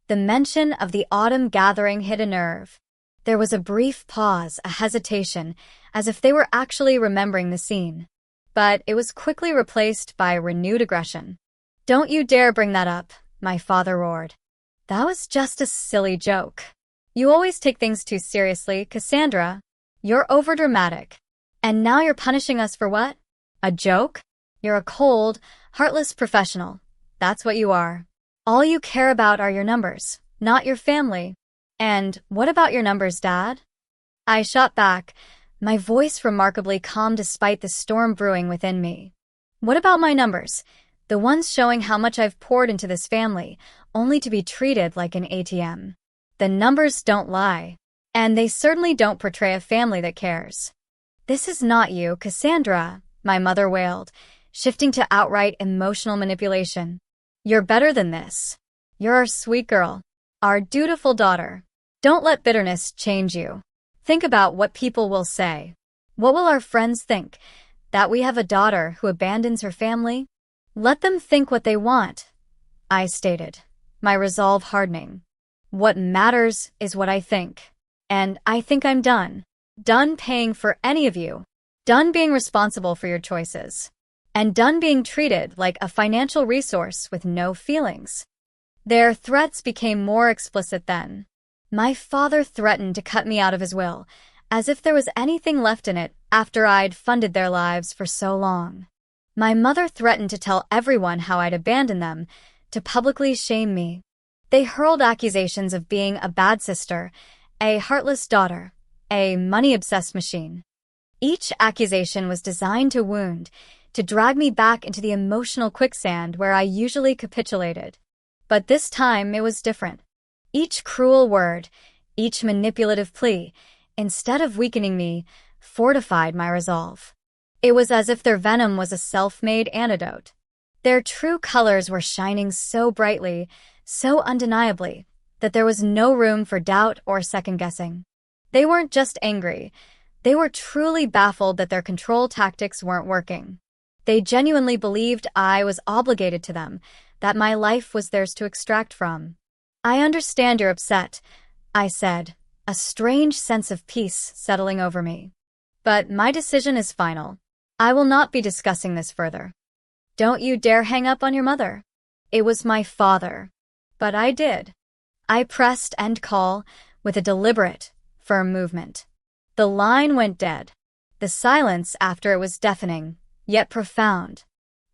The mention of the autumn gathering hit a nerve. There was a brief pause, a hesitation, as if they were actually remembering the scene. But it was quickly replaced by renewed aggression. Don't you dare bring that up, my father roared. That was just a silly joke. You always take things too seriously, Cassandra. You're overdramatic. And now you're punishing us for what? A joke? You're a cold, heartless professional. That's what you are. All you care about are your numbers, not your family. And what about your numbers, Dad? I shot back, my voice remarkably calm despite the storm brewing within me. What about my numbers? The ones showing how much I've poured into this family, only to be treated like an ATM. The numbers don't lie. And they certainly don't portray a family that cares. This is not you, Cassandra, my mother wailed, shifting to outright emotional manipulation. You're better than this. You're our sweet girl, our dutiful daughter. Don't let bitterness change you. Think about what people will say. What will our friends think? That we have a daughter who abandons her family? Let them think what they want, I stated, my resolve hardening. What matters is what I think. And I think I'm done. Done paying for any of you. Done being responsible for your choices. And done being treated like a financial resource with no feelings. Their threats became more explicit then. My father threatened to cut me out of his will, as if there was anything left in it after I'd funded their lives for so long. My mother threatened to tell everyone how I'd abandoned them, to publicly shame me. They hurled accusations of being a bad sister, a heartless daughter, a money-obsessed machine. Each accusation was designed to wound, to drag me back into the emotional quicksand where I usually capitulated. But this time it was different. Each cruel word, each manipulative plea, instead of weakening me, fortified my resolve. It was as if their venom was a self-made antidote. Their true colors were shining so brightly, so undeniably, that there was no room for doubt or second-guessing. They weren't just angry. They were truly baffled that their control tactics weren't working. They genuinely believed I was obligated to them, that my life was theirs to extract from. "I understand you're upset," I said, a strange sense of peace settling over me. "But my decision is final. I will not be discussing this further. Don't you dare hang up on your mother." It was my father. But I did. I pressed end call with a deliberate, firm movement. The line went dead. The silence after it was deafening, yet profound.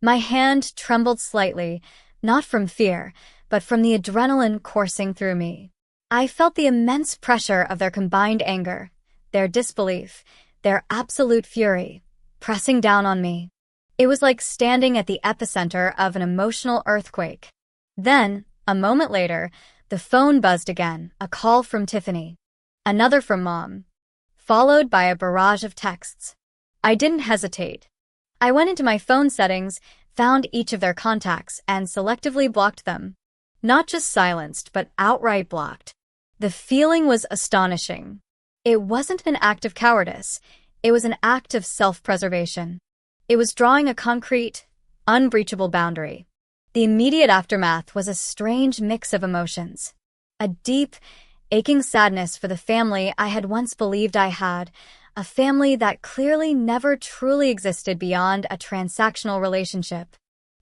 My hand trembled slightly, not from fear, but from the adrenaline coursing through me. I felt the immense pressure of their combined anger, their disbelief, their absolute fury, pressing down on me. It was like standing at the epicenter of an emotional earthquake. Then, a moment later, the phone buzzed again, a call from Tiffany. Another from Mom, followed by a barrage of texts. I didn't hesitate. I went into my phone settings, found each of their contacts, and selectively blocked them. Not just silenced, but outright blocked. The feeling was astonishing. It wasn't an act of cowardice. It was an act of self-preservation. It was drawing a concrete, unbreachable boundary. The immediate aftermath was a strange mix of emotions. A deep, aching sadness for the family I had once believed I had, a family that clearly never truly existed beyond a transactional relationship.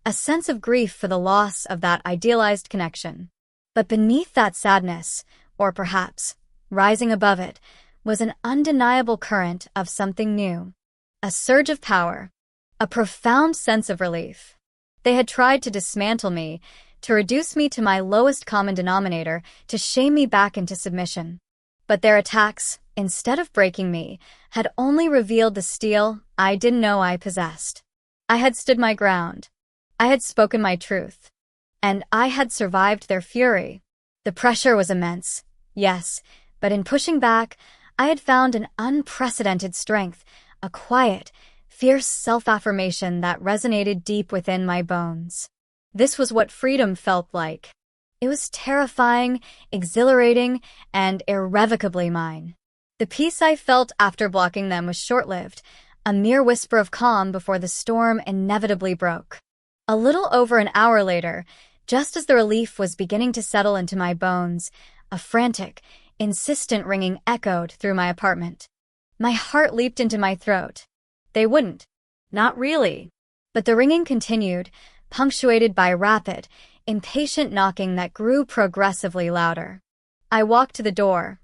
A sense of grief for the loss of that idealized connection. But beneath that sadness, or perhaps rising above it, was an undeniable current of something new. A surge of power. A profound sense of relief. They had tried to dismantle me, to reduce me to my lowest common denominator, to shame me back into submission. But their attacks, instead of breaking me, had only revealed the steel I didn't know I possessed. I had stood my ground. I had spoken my truth. And I had survived their fury. The pressure was immense, yes, but in pushing back, I had found an unprecedented strength, a quiet, fierce self-affirmation that resonated deep within my bones. This was what freedom felt like. It was terrifying, exhilarating, and irrevocably mine. The peace I felt after blocking them was short-lived, a mere whisper of calm before the storm inevitably broke. A little over an hour later, just as the relief was beginning to settle into my bones, a frantic, insistent ringing echoed through my apartment. My heart leaped into my throat. They wouldn't. Not really. But the ringing continued, punctuated by rapid, impatient knocking that grew progressively louder. I walked to the door,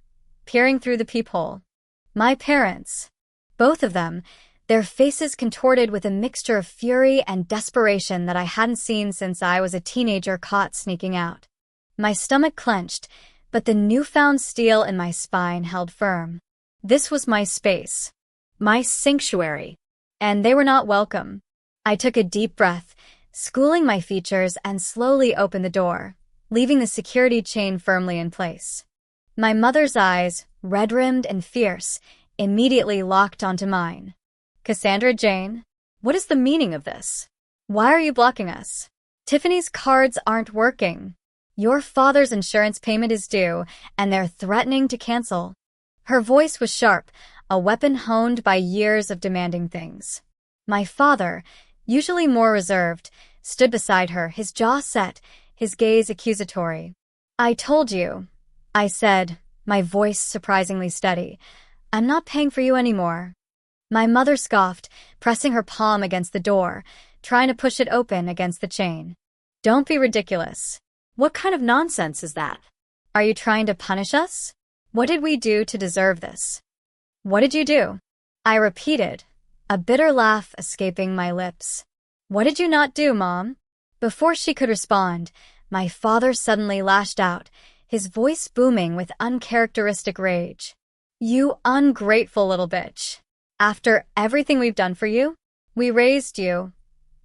peering through the peephole. My parents. Both of them, their faces contorted with a mixture of fury and desperation that I hadn't seen since I was a teenager caught sneaking out. My stomach clenched, but the newfound steel in my spine held firm. This was my space. My sanctuary. And they were not welcome. I took a deep breath, schooling my features, and slowly opened the door, leaving the security chain firmly in place. My mother's eyes, red-rimmed and fierce, immediately locked onto mine. "Cassandra Jane, what is the meaning of this? Why are you blocking us? Tiffany's cards aren't working. Your father's insurance payment is due, and they're threatening to cancel." Her voice was sharp, a weapon honed by years of demanding things. My father, usually more reserved, stood beside her, his jaw set, his gaze accusatory. "I told you," I said, my voice surprisingly steady. "I'm not paying for you anymore." My mother scoffed, pressing her palm against the door, trying to push it open against the chain. "Don't be ridiculous. What kind of nonsense is that? Are you trying to punish us? What did we do to deserve this?" "What did you do?" I repeated, a bitter laugh escaping my lips. What did you not do, Mom? Before she could respond, my father suddenly lashed out, his voice booming with uncharacteristic rage. You ungrateful little bitch. After everything we've done for you, we raised you,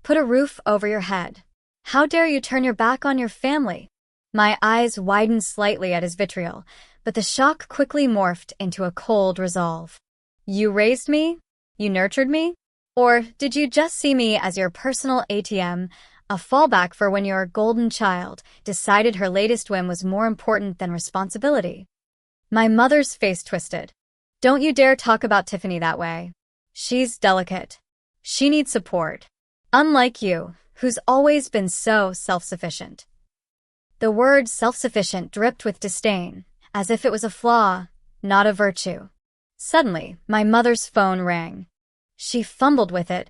put a roof over your head. How dare you turn your back on your family? My eyes widened slightly at his vitriol, but the shock quickly morphed into a cold resolve. You raised me? You nurtured me? Or did you just see me as your personal ATM, a fallback for when your golden child decided her latest whim was more important than responsibility? My mother's face twisted. Don't you dare talk about Tiffany that way. She's delicate. She needs support. Unlike you, who's always been so self-sufficient. The word self-sufficient dripped with disdain, as if it was a flaw, not a virtue. Suddenly, my mother's phone rang. She fumbled with it,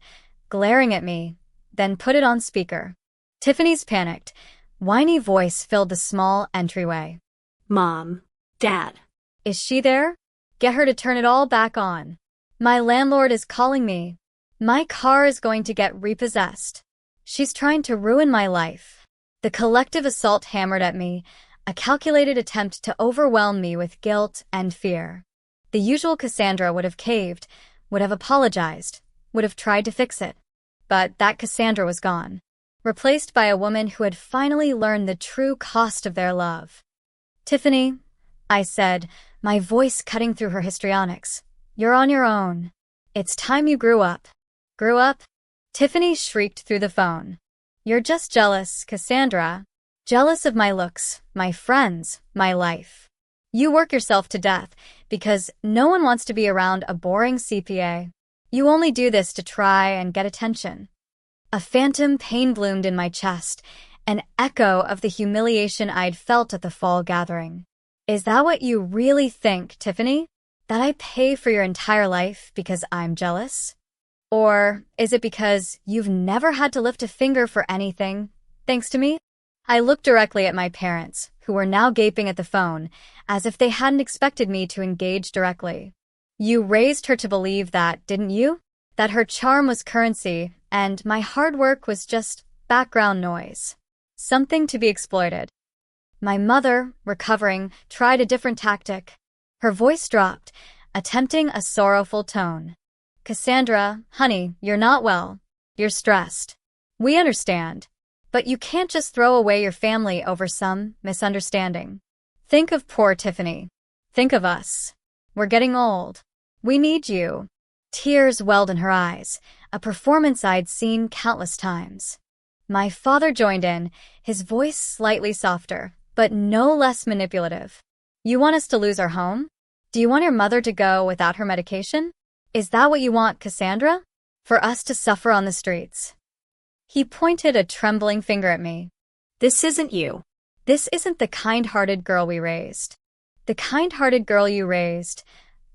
glaring at me, then put it on speaker. Tiffany's panicked, whiny voice filled the small entryway. Mom, Dad. Is she there? Get her to turn it all back on. My landlord is calling me. My car is going to get repossessed. She's trying to ruin my life. The collective assault hammered at me, a calculated attempt to overwhelm me with guilt and fear. The usual Cassandra would have caved, would have apologized, would have tried to fix it. But that Cassandra was gone, replaced by a woman who had finally learned the true cost of their love. Tiffany, I said, my voice cutting through her histrionics, you're on your own. It's time you grew up. Grew up? Tiffany shrieked through the phone. You're just jealous, Cassandra. Jealous of my looks, my friends, my life. You work yourself to death because no one wants to be around a boring CPA. You only do this to try and get attention. A phantom pain bloomed in my chest, an echo of the humiliation I'd felt at the fall gathering. Is that what you really think, Tiffany? That I pay for your entire life because I'm jealous? Or is it because you've never had to lift a finger for anything, thanks to me? I looked directly at my parents, who were now gaping at the phone, as if they hadn't expected me to engage directly. You raised her to believe that, didn't you? That her charm was currency, and my hard work was just background noise. Something to be exploited. My mother, recovering, tried a different tactic. Her voice dropped, attempting a sorrowful tone. Cassandra, honey, you're not well. You're stressed. We understand. But you can't just throw away your family over some misunderstanding. Think of poor Tiffany. Think of us. We're getting old. We need you. Tears welled in her eyes, a performance I'd seen countless times. My father joined in, his voice slightly softer, but no less manipulative. You want us to lose our home? Do you want your mother to go without her medication? Is that what you want, Cassandra? For us to suffer on the streets? He pointed a trembling finger at me. This isn't you. This isn't the kind-hearted girl we raised. The kind-hearted girl you raised,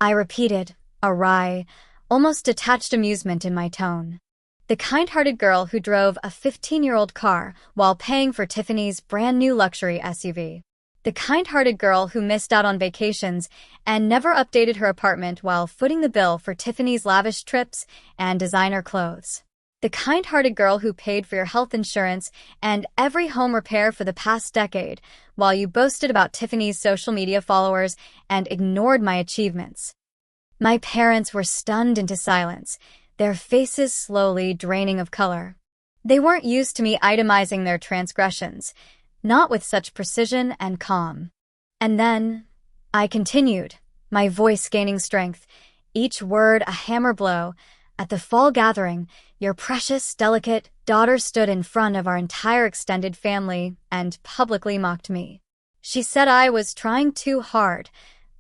I repeated, a wry, almost detached amusement in my tone. The kind-hearted girl who drove a 15-year-old car while paying for Tiffany's brand-new luxury SUV. The kind-hearted girl who missed out on vacations and never updated her apartment while footing the bill for Tiffany's lavish trips and designer clothes. The kind-hearted girl who paid for your health insurance and every home repair for the past decade while you boasted about Tiffany's social media followers and ignored my achievements. My parents were stunned into silence, their faces slowly draining of color. They weren't used to me itemizing their transgressions, not with such precision and calm. And then, I continued, my voice gaining strength, each word a hammer blow. At the fall gathering, your precious, delicate daughter stood in front of our entire extended family and publicly mocked me. She said I was trying too hard,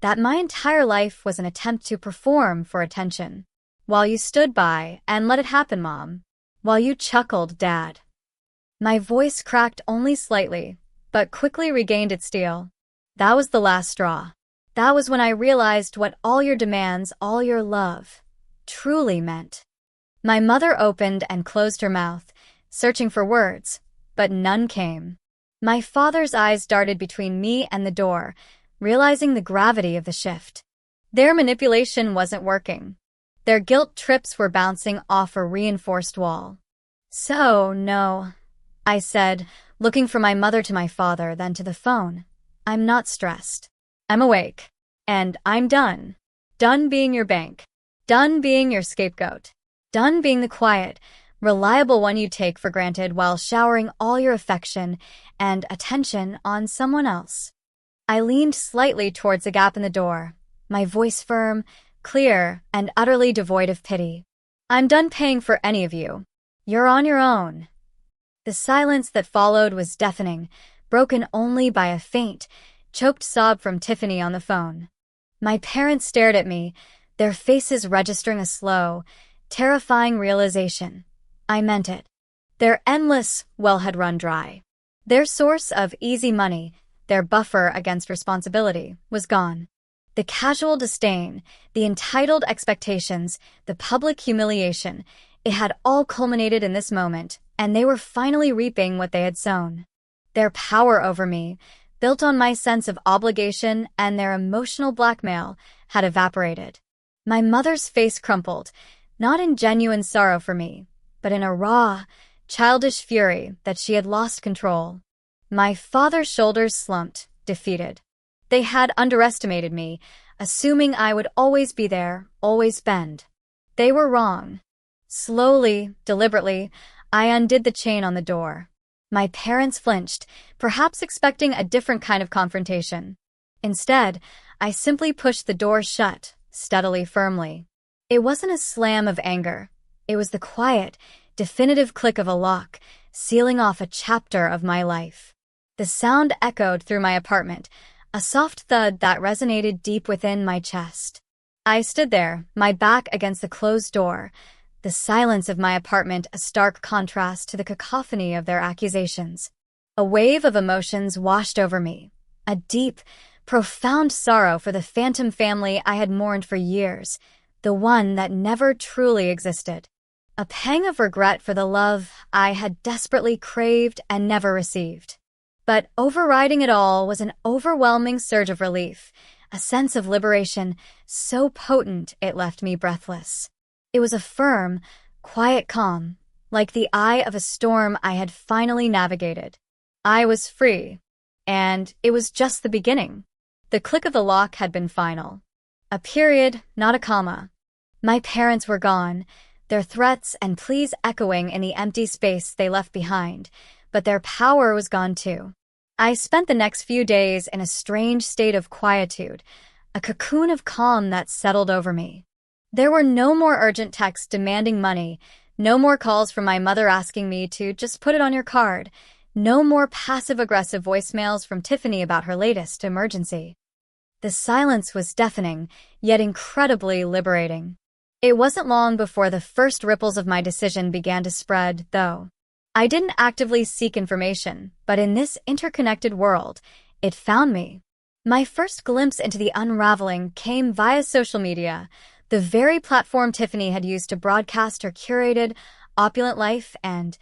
that my entire life was an attempt to perform for attention. While you stood by and let it happen, Mom. While you chuckled, Dad. My voice cracked only slightly, but quickly regained its steel. That was the last straw. That was when I realized what all your demands, all your love, truly meant. My mother opened and closed her mouth, searching for words, but none came. My father's eyes darted between me and the door, realizing the gravity of the shift. Their manipulation wasn't working. Their guilt trips were bouncing off a reinforced wall. "So, no," I said, looking from my mother to my father, then to the phone. "I'm not stressed. I'm awake. And I'm done. Done being your bank. Done being your scapegoat. Done being the quiet, reliable one you take for granted while showering all your affection and attention on someone else." I leaned slightly towards a gap in the door, my voice firm, clear, and utterly devoid of pity. "I'm done paying for any of you. You're on your own." The silence that followed was deafening, broken only by a faint, choked sob from Tiffany on the phone. My parents stared at me, their faces registering a slow, terrifying realization. I meant it. Their endless well had run dry. Their source of easy money, their buffer against responsibility, was gone. The casual disdain, the entitled expectations, the public humiliation, it had all culminated in this moment, and they were finally reaping what they had sown. Their power over me, built on my sense of obligation and their emotional blackmail, had evaporated. My mother's face crumpled, not in genuine sorrow for me, but in a raw, childish fury that she had lost control. My father's shoulders slumped, defeated. They had underestimated me, assuming I would always be there, always bend. They were wrong. Slowly, deliberately, I undid the chain on the door. My parents flinched, perhaps expecting a different kind of confrontation. Instead, I simply pushed the door shut, steadily, firmly. It wasn't a slam of anger. It was the quiet, definitive click of a lock, sealing off a chapter of my life. The sound echoed through my apartment, a soft thud that resonated deep within my chest. I stood there, my back against the closed door, the silence of my apartment a stark contrast to the cacophony of their accusations. A wave of emotions washed over me, a deep, profound sorrow for the phantom family I had mourned for years, the one that never truly existed. A pang of regret for the love I had desperately craved and never received. But overriding it all was an overwhelming surge of relief, a sense of liberation so potent it left me breathless. It was a firm, quiet calm, like the eye of a storm I had finally navigated. I was free, and it was just the beginning. The click of the lock had been final. A period, not a comma. My parents were gone, their threats and pleas echoing in the empty space they left behind, but their power was gone too. I spent the next few days in a strange state of quietude, a cocoon of calm that settled over me. There were no more urgent texts demanding money, no more calls from my mother asking me to just put it on your card, no more passive-aggressive voicemails from Tiffany about her latest emergency. The silence was deafening, yet incredibly liberating. It wasn't long before the first ripples of my decision began to spread, though. I didn't actively seek information, but in this interconnected world, it found me. My first glimpse into the unraveling came via social media, the very platform Tiffany had used to broadcast her curated, opulent life and,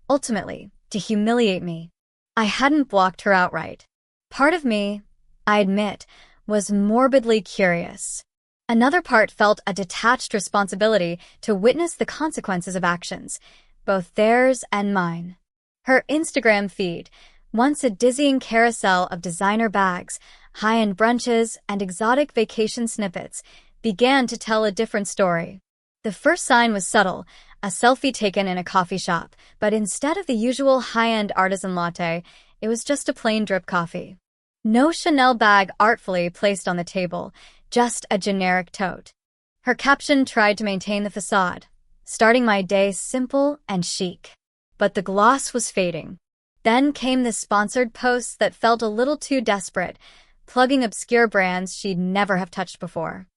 ultimately, to humiliate me. I hadn't blocked her outright. Part of me, I admit, was morbidly curious. Another part felt a detached responsibility to witness the consequences of actions, both theirs and mine. Her Instagram feed, once a dizzying carousel of designer bags, high-end brunches, and exotic vacation snippets, began to tell a different story. The first sign was subtle, a selfie taken in a coffee shop, but instead of the usual high-end artisan latte, it was just a plain drip coffee. No Chanel bag artfully placed on the table, just a generic tote. Her caption tried to maintain the facade, starting my day simple and chic. But the gloss was fading. Then came the sponsored posts that felt a little too desperate, plugging obscure brands she'd never have touched before.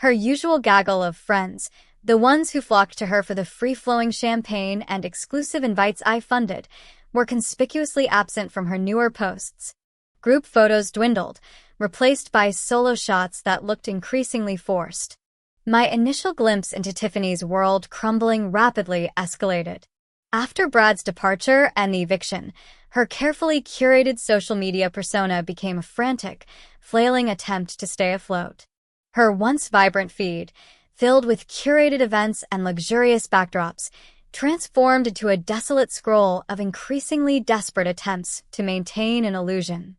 Her usual gaggle of friends, the ones who flocked to her for the free-flowing champagne and exclusive invites I funded, were conspicuously absent from her newer posts. Group photos dwindled, replaced by solo shots that looked increasingly forced. My initial glimpse into Tiffany's world crumbling rapidly escalated. After Brad's departure and the eviction, her carefully curated social media persona became a frantic, flailing attempt to stay afloat. Her once vibrant feed, filled with curated events and luxurious backdrops, transformed into a desolate scroll of increasingly desperate attempts to maintain an illusion.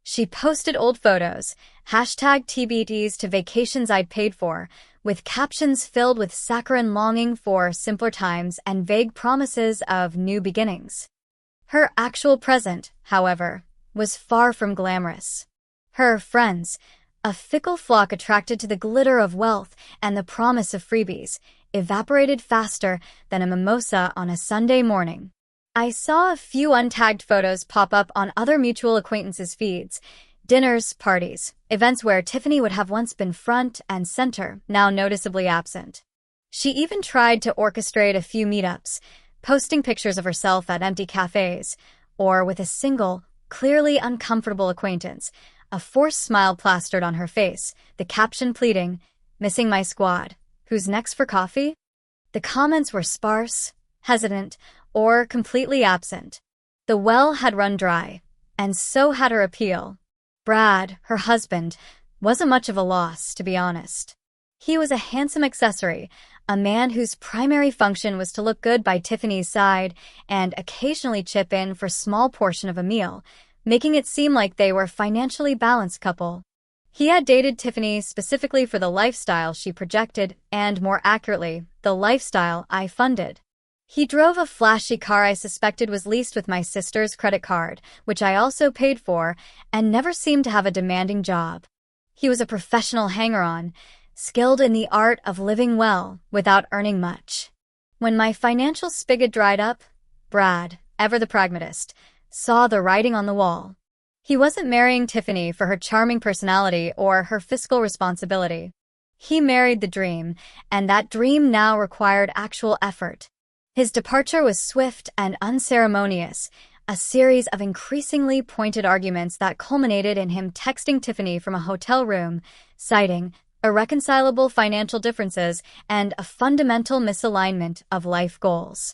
She posted old photos, hashtag TBDs to vacations I'd paid for, with captions filled with saccharine longing for simpler times and vague promises of new beginnings. Her actual present, however, was far from glamorous. Her friends, a fickle flock attracted to the glitter of wealth and the promise of freebies, evaporated faster than a mimosa on a Sunday morning. I saw a few untagged photos pop up on other mutual acquaintances' feeds. Dinners, parties, events where Tiffany would have once been front and center, now noticeably absent. She even tried to orchestrate a few meetups, posting pictures of herself at empty cafes, or with a single, clearly uncomfortable acquaintance, a forced smile plastered on her face, the caption pleading, "Missing my squad. Who's next for coffee?" The comments were sparse, hesitant, or completely absent. The well had run dry, and so had her appeal. Brad, her husband, wasn't much of a loss, to be honest. He was a handsome accessory, a man whose primary function was to look good by Tiffany's side and occasionally chip in for a small portion of a meal, making it seem like they were a financially balanced couple. He had dated Tiffany specifically for the lifestyle she projected and, more accurately, the lifestyle I funded. He drove a flashy car I suspected was leased with my sister's credit card, which I also paid for, and never seemed to have a demanding job. He was a professional hanger-on, skilled in the art of living well without earning much. When my financial spigot dried up, Brad, ever the pragmatist, saw the writing on the wall. He wasn't marrying Tiffany for her charming personality or her fiscal responsibility. He married the dream, and that dream now required actual effort. His departure was swift and unceremonious, a series of increasingly pointed arguments that culminated in him texting Tiffany from a hotel room, citing irreconcilable financial differences and a fundamental misalignment of life goals.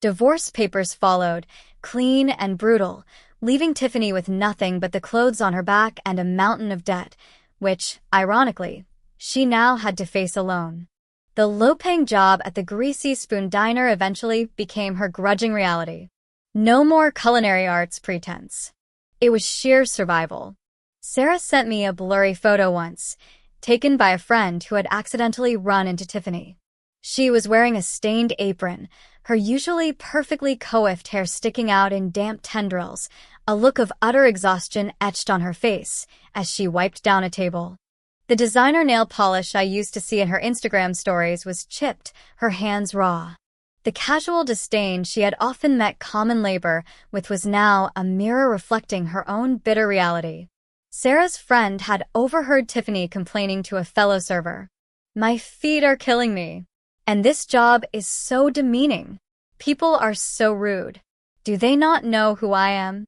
Divorce papers followed, clean and brutal, leaving Tiffany with nothing but the clothes on her back and a mountain of debt, which, ironically, she now had to face alone. The low-paying job at the Greasy Spoon Diner eventually became her grudging reality. No more culinary arts pretense. It was sheer survival. Sarah sent me a blurry photo once, taken by a friend who had accidentally run into Tiffany. She was wearing a stained apron, her usually perfectly coiffed hair sticking out in damp tendrils, a look of utter exhaustion etched on her face as she wiped down a table. The designer nail polish I used to see in her Instagram stories was chipped, her hands raw. The casual disdain she had often met common labor with was now a mirror reflecting her own bitter reality. Sarah's friend had overheard Tiffany complaining to a fellow server. "My feet are killing me. And this job is so demeaning. People are so rude. Do they not know who I am?"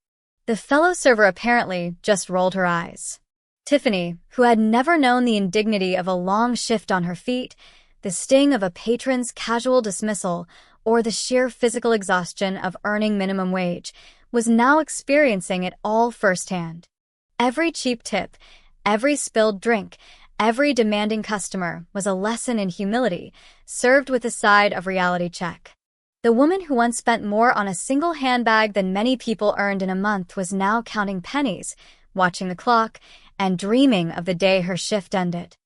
The fellow server apparently just rolled her eyes. Tiffany, who had never known the indignity of a long shift on her feet, the sting of a patron's casual dismissal, or the sheer physical exhaustion of earning minimum wage, was now experiencing it all firsthand. Every cheap tip, every spilled drink, every demanding customer was a lesson in humility, served with a side of reality check. The woman who once spent more on a single handbag than many people earned in a month was now counting pennies, watching the clock, and dreaming of the day her shift ended.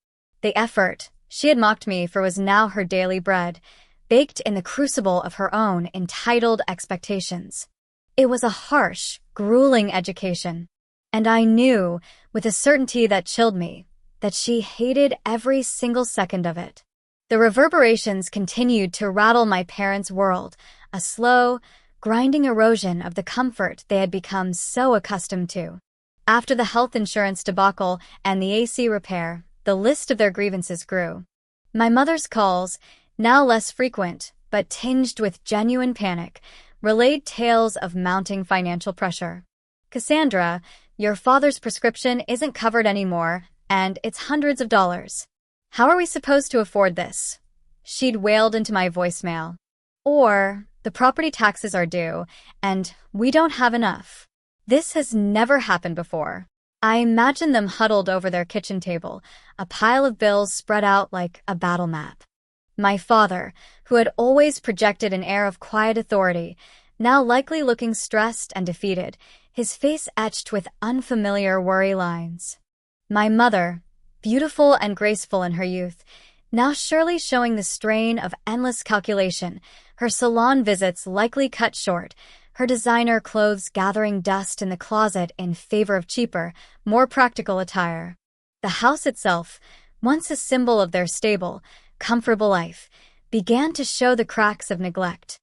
The effort she had mocked me for was now her daily bread, baked in the crucible of her own entitled expectations. It was a harsh, grueling education, and I knew, with a certainty that chilled me, that she hated every single second of it. The reverberations continued to rattle my parents' world, a slow, grinding erosion of the comfort they had become so accustomed to. After the health insurance debacle and the AC repair, the list of their grievances grew. My mother's calls, now less frequent, but tinged with genuine panic, relayed tales of mounting financial pressure. "Cassandra, your father's prescription isn't covered anymore, and it's hundreds of dollars. How are we supposed to afford this?" She'd wailed into my voicemail. Or, "The property taxes are due, and we don't have enough." This has never happened before. I imagine them huddled over their kitchen table, a pile of bills spread out like a battle map. My father, who had always projected an air of quiet authority, now likely looking stressed and defeated, his face etched with unfamiliar worry lines. My mother, beautiful and graceful in her youth, now surely showing the strain of endless calculation, her salon visits likely cut short, her designer clothes gathering dust in the closet in favor of cheaper, more practical attire. The house itself, once a symbol of their stable, comfortable life, began to show the cracks of neglect.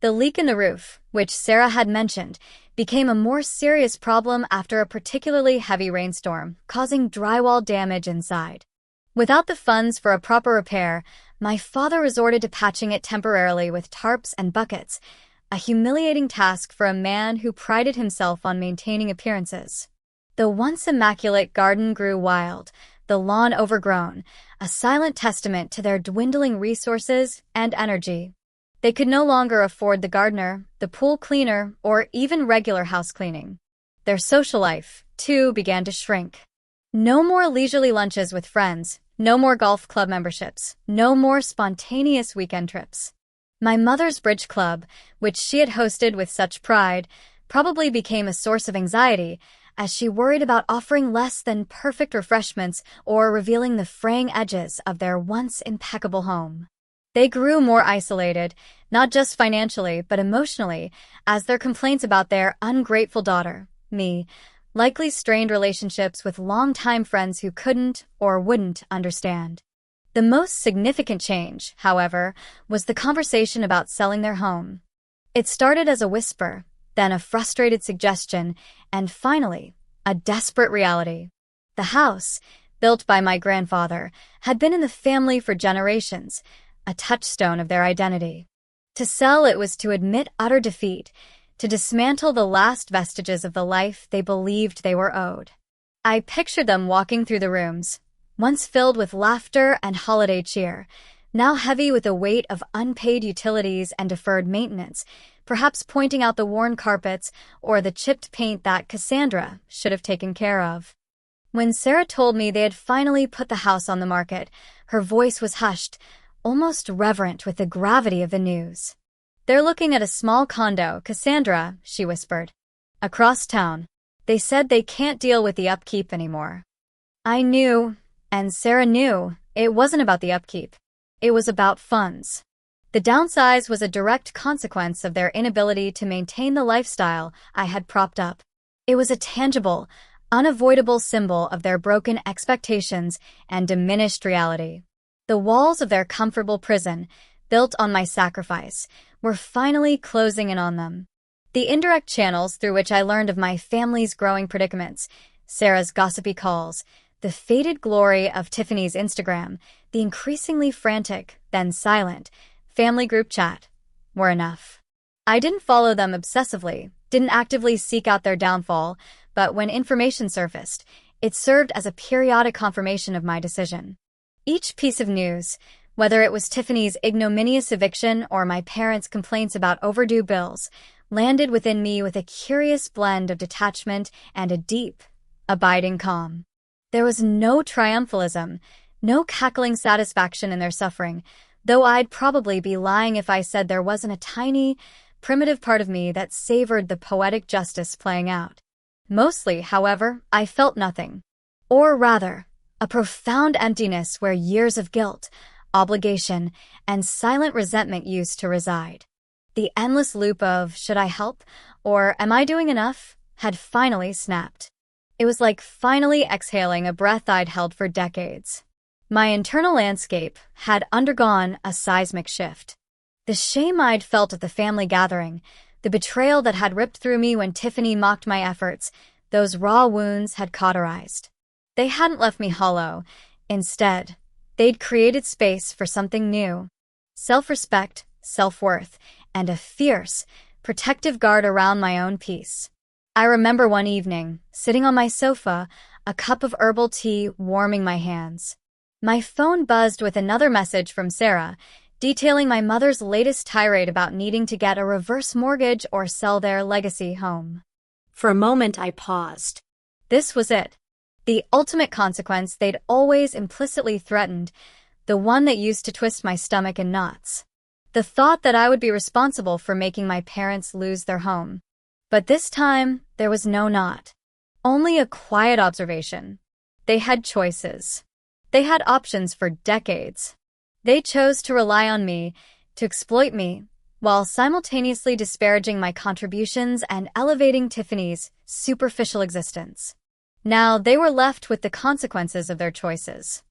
The leak in the roof, which Sarah had mentioned, became a more serious problem after a particularly heavy rainstorm, causing drywall damage inside. Without the funds for a proper repair, my father resorted to patching it temporarily with tarps and buckets, a humiliating task for a man who prided himself on maintaining appearances. The once immaculate garden grew wild, the lawn overgrown, a silent testament to their dwindling resources and energy. They could no longer afford the gardener, the pool cleaner, or even regular house cleaning. Their social life, too, began to shrink. No more leisurely lunches with friends, no more golf club memberships, no more spontaneous weekend trips. My mother's bridge club, which she had hosted with such pride, probably became a source of anxiety as she worried about offering less than perfect refreshments or revealing the fraying edges of their once impeccable home. They grew more isolated, not just financially but emotionally, as their complaints about their ungrateful daughter, me, likely strained relationships with longtime friends who couldn't or wouldn't understand. The most significant change, however, was the conversation about selling their home. It started as a whisper, then a frustrated suggestion, and finally, a desperate reality. The house, built by my grandfather, had been in the family for generations, a touchstone of their identity. To sell it was to admit utter defeat, to dismantle the last vestiges of the life they believed they were owed. I pictured them walking through the rooms, once filled with laughter and holiday cheer, now heavy with the weight of unpaid utilities and deferred maintenance, perhaps pointing out the worn carpets or the chipped paint that Cassandra should have taken care of. When Sarah told me they had finally put the house on the market, her voice was hushed, almost reverent with the gravity of the news. "They're looking at a small condo, Cassandra," she whispered. "Across town. They said they can't deal with the upkeep anymore." I knew, and Sarah knew, it wasn't about the upkeep. It was about funds. The downsize was a direct consequence of their inability to maintain the lifestyle I had propped up. It was a tangible, unavoidable symbol of their broken expectations and diminished reality. The walls of their comfortable prison, built on my sacrifice, were finally closing in on them. The indirect channels through which I learned of my family's growing predicaments, Sarah's gossipy calls, the faded glory of Tiffany's Instagram, the increasingly frantic, then silent, family group chat, were enough. I didn't follow them obsessively, didn't actively seek out their downfall, but when information surfaced, it served as a periodic confirmation of my decision. Each piece of news, whether it was Tiffany's ignominious eviction or my parents' complaints about overdue bills, landed within me with a curious blend of detachment and a deep, abiding calm. There was no triumphalism, no cackling satisfaction in their suffering, though I'd probably be lying if I said there wasn't a tiny, primitive part of me that savored the poetic justice playing out. Mostly, however, I felt nothing. Or rather, a profound emptiness where years of guilt, obligation, and silent resentment used to reside. The endless loop of, should I help, or am I doing enough, had finally snapped. It was like finally exhaling a breath I'd held for decades. My internal landscape had undergone a seismic shift. The shame I'd felt at the family gathering, the betrayal that had ripped through me when Tiffany mocked my efforts, those raw wounds had cauterized. They hadn't left me hollow. Instead, they'd created space for something new. Self-respect, self-worth, and a fierce, protective guard around my own peace. I remember one evening, sitting on my sofa, a cup of herbal tea warming my hands. My phone buzzed with another message from Sarah, detailing my mother's latest tirade about needing to get a reverse mortgage or sell their legacy home. For a moment I paused. This was it. The ultimate consequence they'd always implicitly threatened, the one that used to twist my stomach in knots. The thought that I would be responsible for making my parents lose their home. But this time, there was no knot. Only a quiet observation. They had choices. They had options for decades. They chose to rely on me, to exploit me, while simultaneously disparaging my contributions and elevating Tiffany's superficial existence. Now they were left with the consequences of their choices.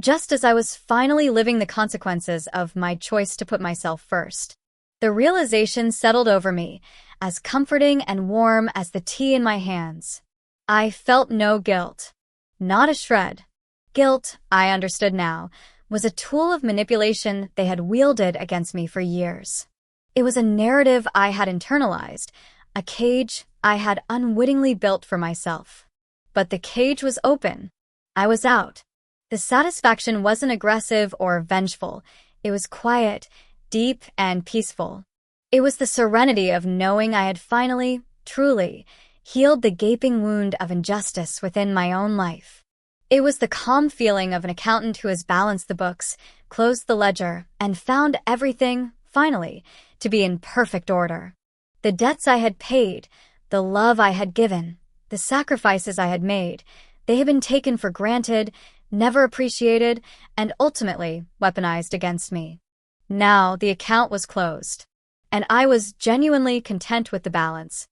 Just as I was finally living the consequences of my choice to put myself first. The realization settled over me, as comforting and warm as the tea in my hands. I felt no guilt. Not a shred. Guilt, I understood now, was a tool of manipulation they had wielded against me for years. It was a narrative I had internalized, a cage I had unwittingly built for myself. But the cage was open. I was out. The satisfaction wasn't aggressive or vengeful. It was quiet, deep, and peaceful. It was the serenity of knowing I had finally, truly, healed the gaping wound of injustice within my own life. It was the calm feeling of an accountant who has balanced the books, closed the ledger, and found everything, finally, to be in perfect order. The debts I had paid, the love I had given, the sacrifices I had made, they had been taken for granted, never appreciated, and ultimately weaponized against me. Now the account was closed, and I was genuinely content with the balance.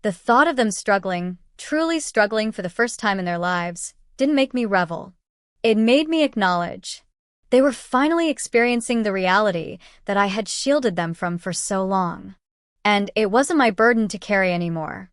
The thought of them struggling, truly struggling for the first time in their lives, didn't make me revel. It made me acknowledge. They were finally experiencing the reality that I had shielded them from for so long. And it wasn't my burden to carry anymore.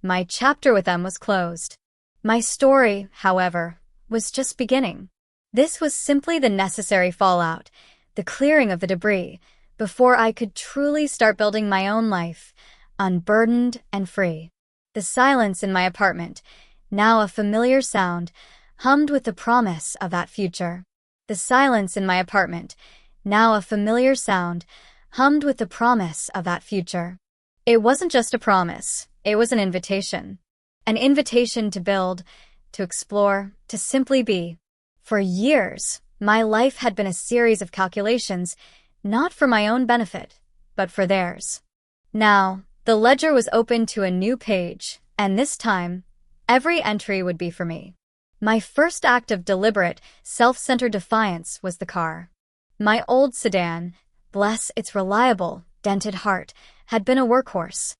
My chapter with them was closed. My story, however, was just beginning. This was simply the necessary fallout, the clearing of the debris, before I could truly start building my own life, unburdened and free. The silence in my apartment, now a familiar sound, hummed with the promise of that future. The silence in my apartment, now a familiar sound, hummed with the promise of that future. It wasn't just a promise, it was an invitation. An invitation to build, to explore, to simply be. For years, my life had been a series of calculations, not for my own benefit, but for theirs. Now, the ledger was open to a new page, and this time, every entry would be for me. My first act of deliberate, self-centered defiance was the car. My old sedan, bless its reliable, dented heart, had been a workhorse.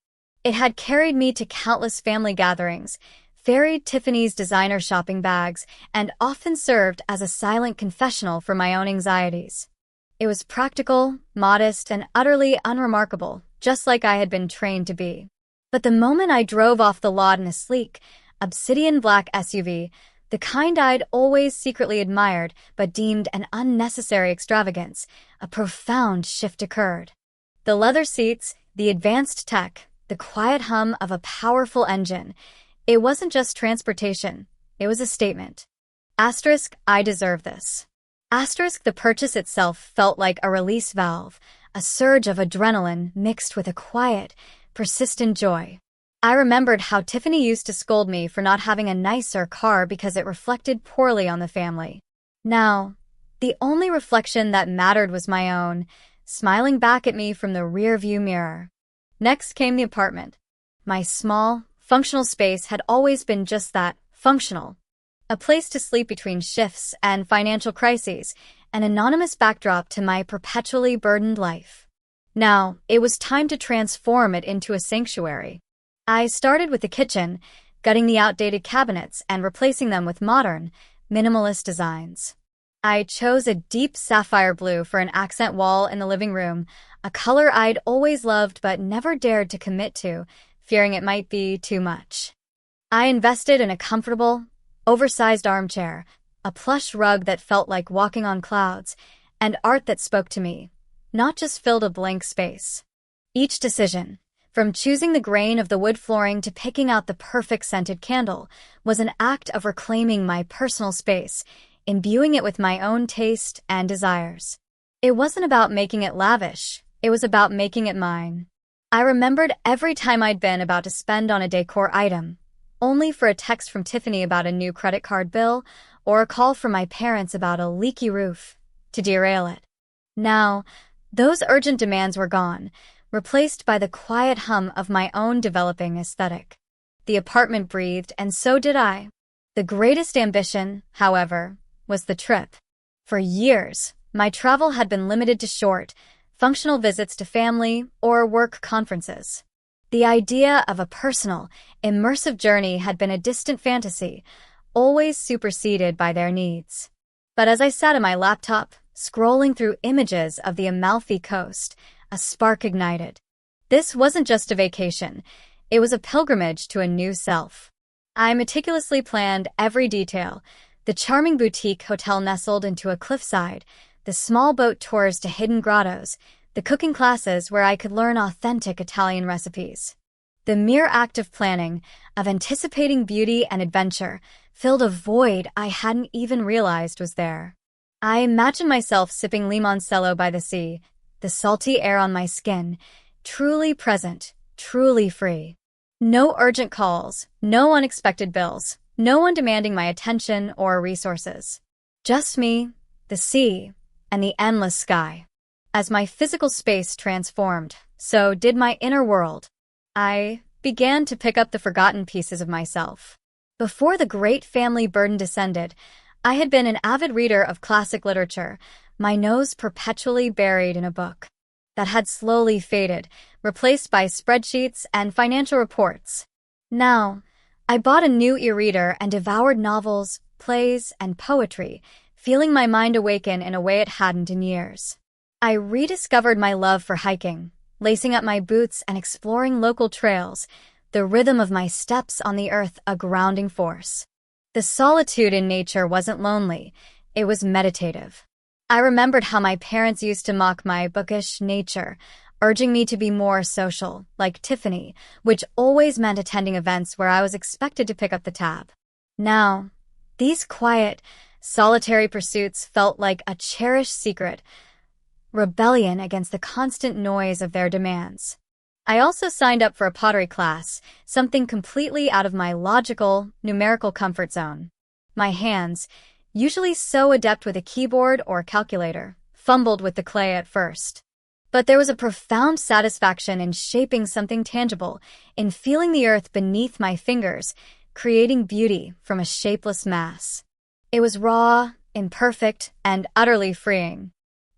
It had carried me to countless family gatherings, ferried Tiffany's designer shopping bags, and often served as a silent confessional for my own anxieties. It was practical, modest, and utterly unremarkable, just like I had been trained to be. But the moment I drove off the lot in a sleek, obsidian black SUV, the kind I'd always secretly admired but deemed an unnecessary extravagance, a profound shift occurred. The leather seats, the advanced tech, the quiet hum of a powerful engine. It wasn't just transportation, it was a statement. Asterisk, I deserve this. Asterisk, the purchase itself felt like a release valve, a surge of adrenaline mixed with a quiet, persistent joy. I remembered how Tiffany used to scold me for not having a nicer car because it reflected poorly on the family. Now, the only reflection that mattered was my own, smiling back at me from the rearview mirror. Next came the apartment. My small, functional space had always been just that, functional. A place to sleep between shifts and financial crises, an anonymous backdrop to my perpetually burdened life. Now, it was time to transform it into a sanctuary. I started with the kitchen, gutting the outdated cabinets and replacing them with modern, minimalist designs. I chose a deep sapphire blue for an accent wall in the living room, a color I'd always loved but never dared to commit to, fearing it might be too much. I invested in a comfortable, oversized armchair, a plush rug that felt like walking on clouds, and art that spoke to me, not just filled a blank space. Each decision, from choosing the grain of the wood flooring to picking out the perfect scented candle, was an act of reclaiming my personal space, imbuing it with my own taste and desires. It wasn't about making it lavish, it was about making it mine. I remembered every time I'd been about to spend on a decor item, only for a text from Tiffany about a new credit card bill or a call from my parents about a leaky roof to derail it. Now, those urgent demands were gone, replaced by the quiet hum of my own developing aesthetic. The apartment breathed, and so did I. The greatest ambition, however, was the trip. For years, my travel had been limited to short, functional visits to family or work conferences. The idea of a personal, immersive journey had been a distant fantasy, always superseded by their needs. But as I sat at my laptop, scrolling through images of the Amalfi Coast, a spark ignited. This wasn't just a vacation, it was a pilgrimage to a new self. I meticulously planned every detail: the charming boutique hotel nestled into a cliffside, the small boat tours to hidden grottos, the cooking classes where I could learn authentic Italian recipes. The mere act of planning, of anticipating beauty and adventure, filled a void I hadn't even realized was there. I imagined myself sipping limoncello by the sea, the salty air on my skin, truly present, truly free. No urgent calls, no unexpected bills, no one demanding my attention or resources. Just me, the sea, and the endless sky. As my physical space transformed, so did my inner world. I began to pick up the forgotten pieces of myself. Before the great family burden descended, I had been an avid reader of classic literature, my nose perpetually buried in a book that had slowly faded, replaced by spreadsheets and financial reports. Now, I bought a new e-reader and devoured novels, plays, and poetry, feeling my mind awaken in a way it hadn't in years. I rediscovered my love for hiking, lacing up my boots and exploring local trails, the rhythm of my steps on the earth a grounding force. The solitude in nature wasn't lonely, it was meditative. I remembered how my parents used to mock my bookish nature, urging me to be more social, like Tiffany, which always meant attending events where I was expected to pick up the tab. Now, these quiet, solitary pursuits felt like a cherished secret, rebellion against the constant noise of their demands. I also signed up for a pottery class, something completely out of my logical, numerical comfort zone. My hands, usually so adept with a keyboard or calculator, fumbled with the clay at first. But there was a profound satisfaction in shaping something tangible, in feeling the earth beneath my fingers, creating beauty from a shapeless mass. It was raw, imperfect, and utterly freeing.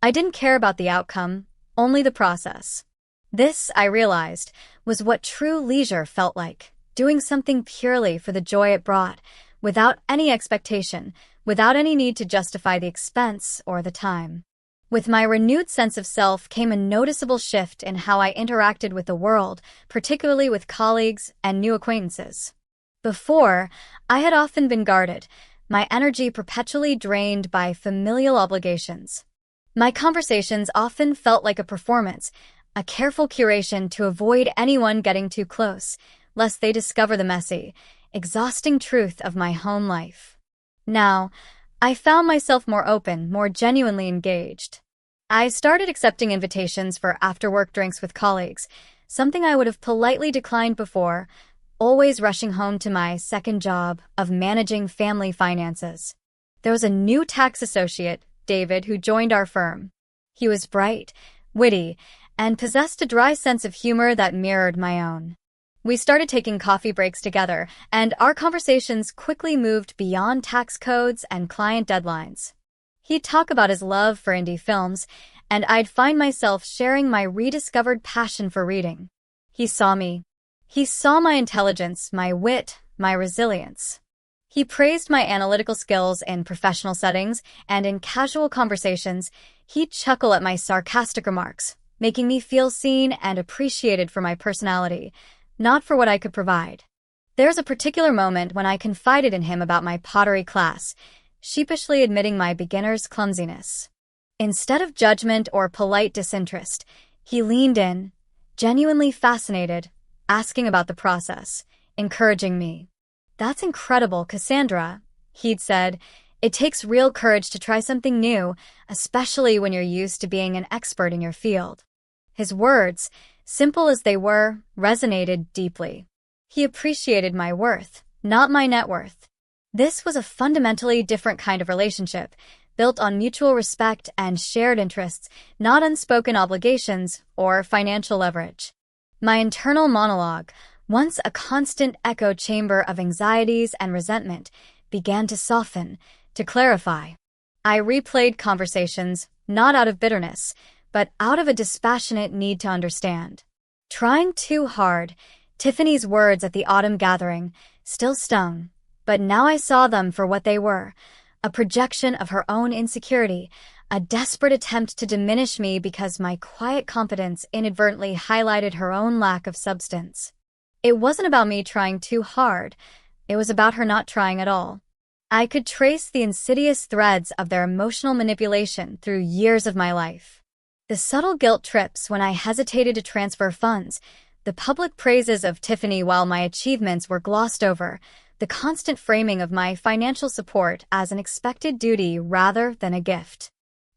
I didn't care about the outcome, only the process. This, I realized, was what true leisure felt like, doing something purely for the joy it brought, without any expectation, without any need to justify the expense or the time. With my renewed sense of self came a noticeable shift in how I interacted with the world, particularly with colleagues and new acquaintances. Before, I had often been guarded, my energy perpetually drained by familial obligations. My conversations often felt like a performance, a careful curation to avoid anyone getting too close, lest they discover the messy, exhausting truth of my home life. Now, I found myself more open, more genuinely engaged. I started accepting invitations for after-work drinks with colleagues, something I would have politely declined before, always rushing home to my second job of managing family finances. There was a new tax associate, David, who joined our firm. He was bright, witty, and possessed a dry sense of humor that mirrored my own. We started taking coffee breaks together, and our conversations quickly moved beyond tax codes and client deadlines. He'd talk about his love for indie films, and I'd find myself sharing my rediscovered passion for reading. He saw me. He saw my intelligence, my wit, my resilience. He praised my analytical skills in professional settings, and in casual conversations, he'd chuckle at my sarcastic remarks, making me feel seen and appreciated for my personality, not for what I could provide. There's a particular moment when I confided in him about my pottery class, sheepishly admitting my beginner's clumsiness. Instead of judgment or polite disinterest, he leaned in, genuinely fascinated, asking about the process, encouraging me. "That's incredible, Cassandra," he'd said. "It takes real courage to try something new, especially when you're used to being an expert in your field." His words, simple as they were, resonated deeply. He appreciated my worth, not my net worth. This was a fundamentally different kind of relationship, built on mutual respect and shared interests, not unspoken obligations or financial leverage. My internal monologue, once a constant echo chamber of anxieties and resentment, began to soften, to clarify. I replayed conversations, not out of bitterness, but out of a dispassionate need to understand. Trying too hard, Tiffany's words at the autumn gathering still stung, but now I saw them for what they were: a projection of her own insecurity, a desperate attempt to diminish me because my quiet competence inadvertently highlighted her own lack of substance. It wasn't about me trying too hard, it was about her not trying at all. I could trace the insidious threads of their emotional manipulation through years of my life. The subtle guilt trips when I hesitated to transfer funds, the public praises of Tiffany while my achievements were glossed over, the constant framing of my financial support as an expected duty rather than a gift.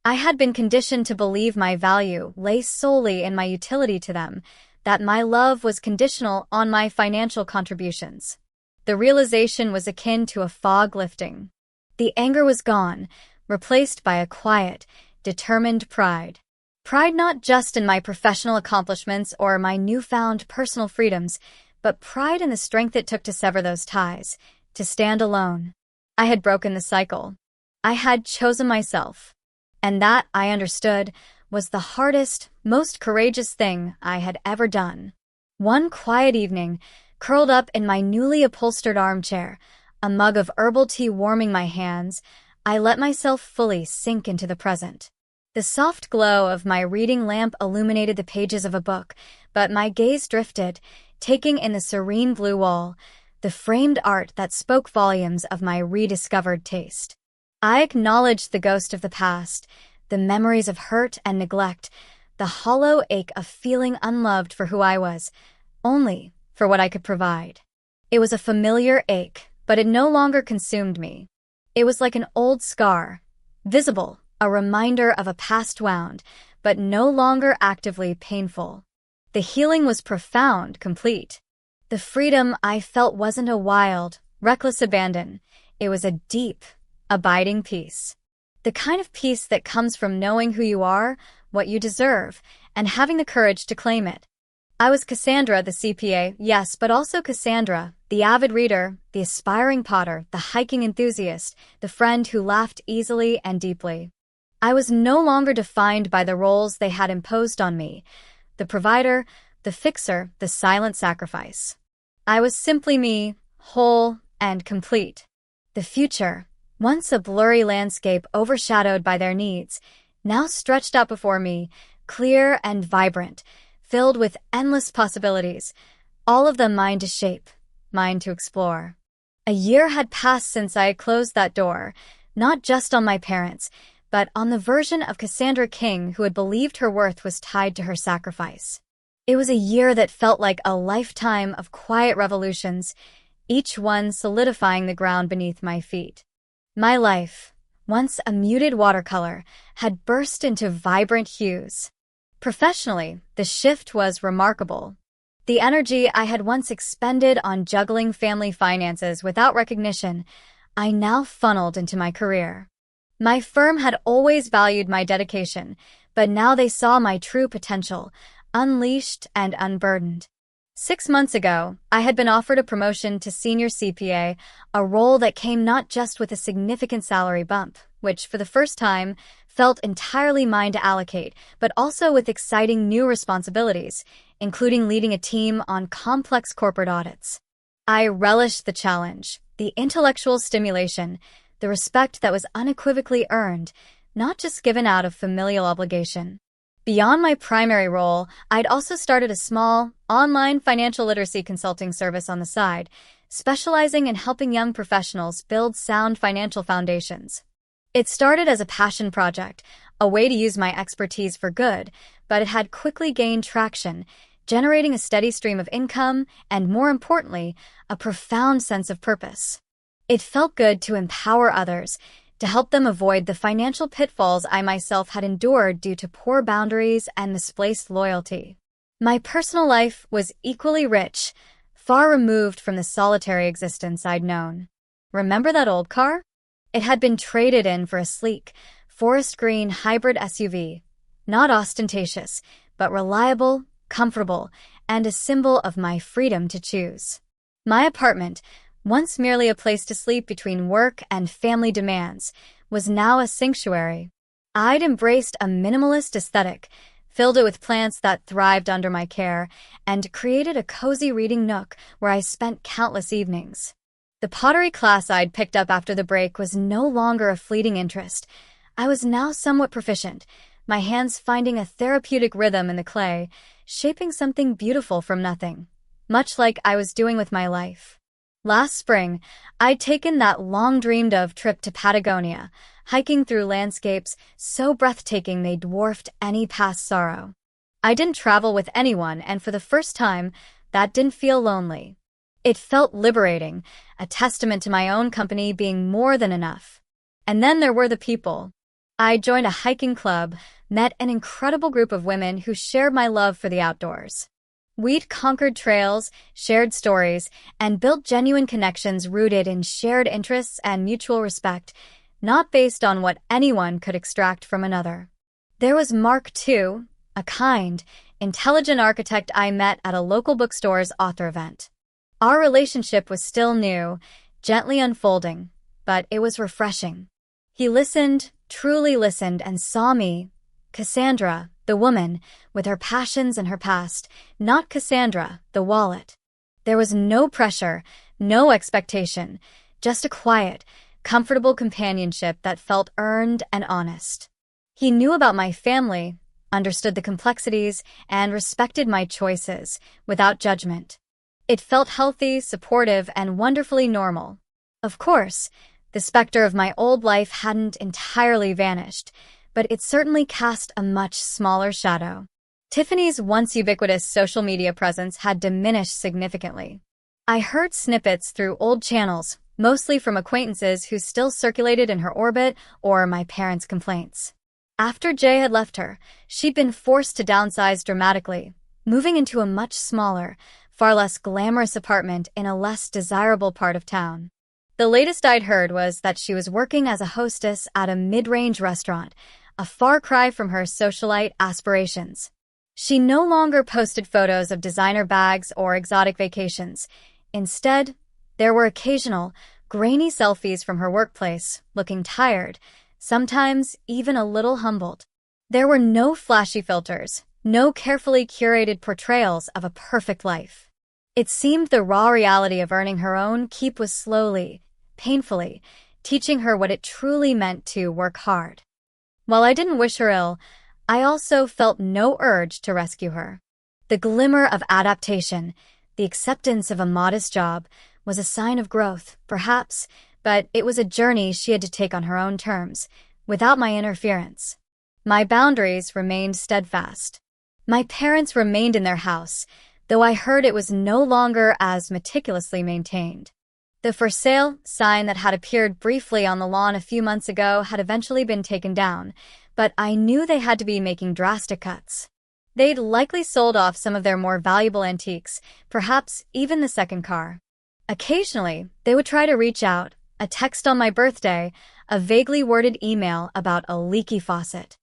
I had been conditioned to believe my value lay solely in my utility to them, that my love was conditional on my financial contributions. The realization was akin to a fog lifting. The anger was gone, replaced by a quiet, determined pride. Pride not just in my professional accomplishments or my newfound personal freedoms, but pride in the strength it took to sever those ties, to stand alone. I had broken the cycle. I had chosen myself. And that, I understood, was the hardest, most courageous thing I had ever done. One quiet evening, curled up in my newly upholstered armchair, a mug of herbal tea warming my hands, I let myself fully sink into the present. The soft glow of my reading lamp illuminated the pages of a book, but my gaze drifted, taking in the serene blue wall, the framed art that spoke volumes of my rediscovered taste. I acknowledged the ghost of the past, the memories of hurt and neglect, the hollow ache of feeling unloved for who I was, only for what I could provide. It was a familiar ache, but it no longer consumed me. It was like an old scar, visible, a reminder of a past wound, but no longer actively painful. The healing was profound, complete. The freedom I felt wasn't a wild, reckless abandon. It was a deep, abiding peace. The kind of peace that comes from knowing who you are, what you deserve, and having the courage to claim it. I was Cassandra, the CPA, yes, but also Cassandra, the avid reader, the aspiring potter, the hiking enthusiast, the friend who laughed easily and deeply. I was no longer defined by the roles they had imposed on me: the provider, the fixer, the silent sacrifice. I was simply me, whole and complete. The future, once a blurry landscape overshadowed by their needs, now stretched out before me, clear and vibrant, filled with endless possibilities, all of them mine to shape, mine to explore. A year had passed since I had closed that door, not just on my parents, but on the version of Cassandra King who had believed her worth was tied to her sacrifice. It was a year that felt like a lifetime of quiet revolutions, each one solidifying the ground beneath my feet. My life, once a muted watercolor, had burst into vibrant hues. Professionally, the shift was remarkable. The energy I had once expended on juggling family finances without recognition, I now funneled into my career. My firm had always valued my dedication, but now they saw my true potential, unleashed and unburdened. 6 months ago, I had been offered a promotion to senior CPA, a role that came not just with a significant salary bump, which for the first time felt entirely mine to allocate, but also with exciting new responsibilities, including leading a team on complex corporate audits. I relished the challenge, the intellectual stimulation, the respect that was unequivocally earned, not just given out of familial obligation. Beyond my primary role, I'd also started a small, online financial literacy consulting service on the side, specializing in helping young professionals build sound financial foundations. It started as a passion project, a way to use my expertise for good, but it had quickly gained traction, generating a steady stream of income and, more importantly, a profound sense of purpose. It felt good to empower others, to help them avoid the financial pitfalls I myself had endured due to poor boundaries and misplaced loyalty. My personal life was equally rich, far removed from the solitary existence I'd known. Remember that old car? It had been traded in for a sleek, forest green hybrid SUV. Not ostentatious, but reliable, comfortable, and a symbol of my freedom to choose. My apartment, once merely a place to sleep between work and family demands, was now a sanctuary. I'd embraced a minimalist aesthetic, filled it with plants that thrived under my care, and created a cozy reading nook where I spent countless evenings. The pottery class I'd picked up after the break was no longer a fleeting interest. I was now somewhat proficient, my hands finding a therapeutic rhythm in the clay, shaping something beautiful from nothing, much like I was doing with my life. Last spring, I'd taken that long-dreamed-of trip to Patagonia, hiking through landscapes so breathtaking they dwarfed any past sorrow. I didn't travel with anyone, and for the first time, that didn't feel lonely. It felt liberating, a testament to my own company being more than enough. And then there were the people. I joined a hiking club, met an incredible group of women who shared my love for the outdoors. We'd conquered trails, shared stories, and built genuine connections rooted in shared interests and mutual respect, not based on what anyone could extract from another. There was Mark, too, a kind, intelligent architect I met at a local bookstore's author event. Our relationship was still new, gently unfolding, but it was refreshing. He listened, truly listened, and saw me, Cassandra, the woman, with her passions and her past, not Cassandra, the wallet. There was no pressure, no expectation, just a quiet, comfortable companionship that felt earned and honest. He knew about my family, understood the complexities, and respected my choices, without judgment. It felt healthy, supportive, and wonderfully normal. Of course, the specter of my old life hadn't entirely vanished, but it certainly cast a much smaller shadow. Tiffany's once ubiquitous social media presence had diminished significantly. I heard snippets through old channels, mostly from acquaintances who still circulated in her orbit or my parents' complaints. After Jay had left her, she'd been forced to downsize dramatically, moving into a much smaller, far less glamorous apartment in a less desirable part of town. The latest I'd heard was that she was working as a hostess at a mid-range restaurant, a far cry from her socialite aspirations. She no longer posted photos of designer bags or exotic vacations. Instead, there were occasional, grainy selfies from her workplace, looking tired, sometimes even a little humbled. There were no flashy filters, no carefully curated portrayals of a perfect life. It seemed the raw reality of earning her own keep was slowly, painfully, teaching her what it truly meant to work hard. While I didn't wish her ill, I also felt no urge to rescue her. The glimmer of adaptation, the acceptance of a modest job, was a sign of growth, perhaps, but it was a journey she had to take on her own terms, without my interference. My boundaries remained steadfast. My parents remained in their house, though I heard it was no longer as meticulously maintained. The for sale sign that had appeared briefly on the lawn a few months ago had eventually been taken down, but I knew they had to be making drastic cuts. They'd likely sold off some of their more valuable antiques, perhaps even the second car. Occasionally, they would try to reach out, a text on my birthday, a vaguely worded email about a leaky faucet.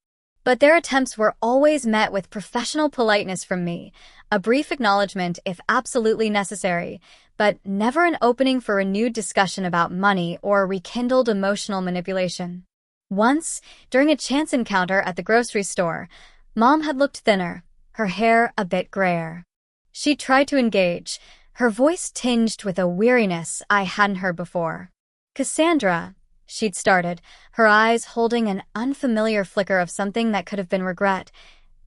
But their attempts were always met with professional politeness from me, a brief acknowledgement if absolutely necessary, but never an opening for renewed discussion about money or rekindled emotional manipulation. Once, during a chance encounter at the grocery store, Mom had looked thinner, her hair a bit grayer. She tried to engage, her voice tinged with a weariness I hadn't heard before. "Cassandra," she'd started, her eyes holding an unfamiliar flicker of something that could have been regret.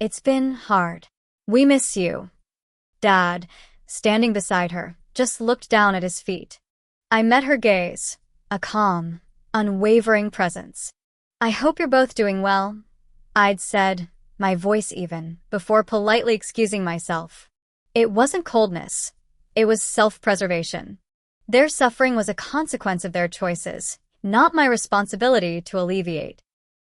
"It's been hard. We miss you." Dad, standing beside her, just looked down at his feet. I met her gaze, a calm, unwavering presence. "I hope you're both doing well," I'd said, my voice even, before politely excusing myself. It wasn't coldness. It was self-preservation. Their suffering was a consequence of their choices, not my responsibility to alleviate.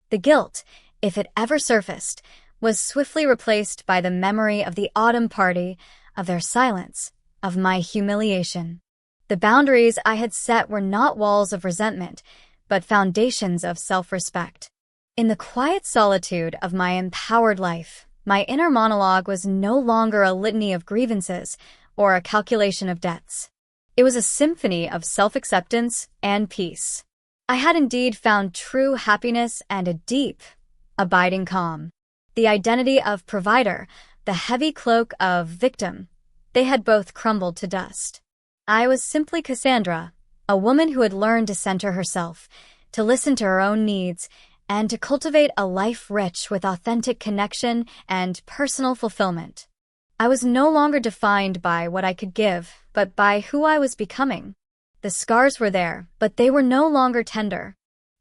The guilt, if it ever surfaced, was swiftly replaced by the memory of the autumn party, of their silence, of my humiliation. The boundaries I had set were not walls of resentment, but foundations of self-respect. In the quiet solitude of my empowered life, my inner monologue was no longer a litany of grievances or a calculation of debts. It was a symphony of self-acceptance and peace. I had indeed found true happiness and a deep, abiding calm. The identity of provider, the heavy cloak of victim, they had both crumbled to dust. I was simply Cassandra, a woman who had learned to center herself, to listen to her own needs, and to cultivate a life rich with authentic connection and personal fulfillment. I was no longer defined by what I could give, but by who I was becoming. The scars were there, but they were no longer tender.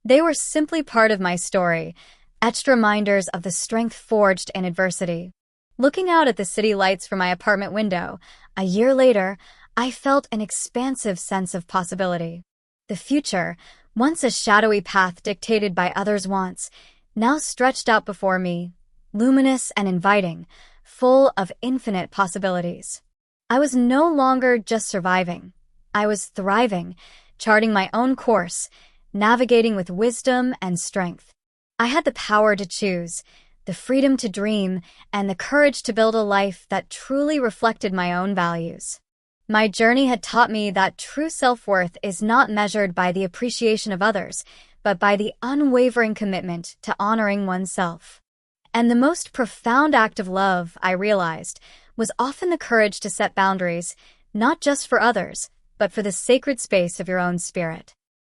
They were simply part of my story, etched reminders of the strength forged in adversity. Looking out at the city lights from my apartment window, a year later, I felt an expansive sense of possibility. The future, once a shadowy path dictated by others' wants, now stretched out before me, luminous and inviting, full of infinite possibilities. I was no longer just surviving. I was thriving, charting my own course, navigating with wisdom and strength. I had the power to choose, the freedom to dream, and the courage to build a life that truly reflected my own values. My journey had taught me that true self-worth is not measured by the appreciation of others, but by the unwavering commitment to honoring oneself. And the most profound act of love, I realized, was often the courage to set boundaries, not just for others, but for the sacred space of your own spirit.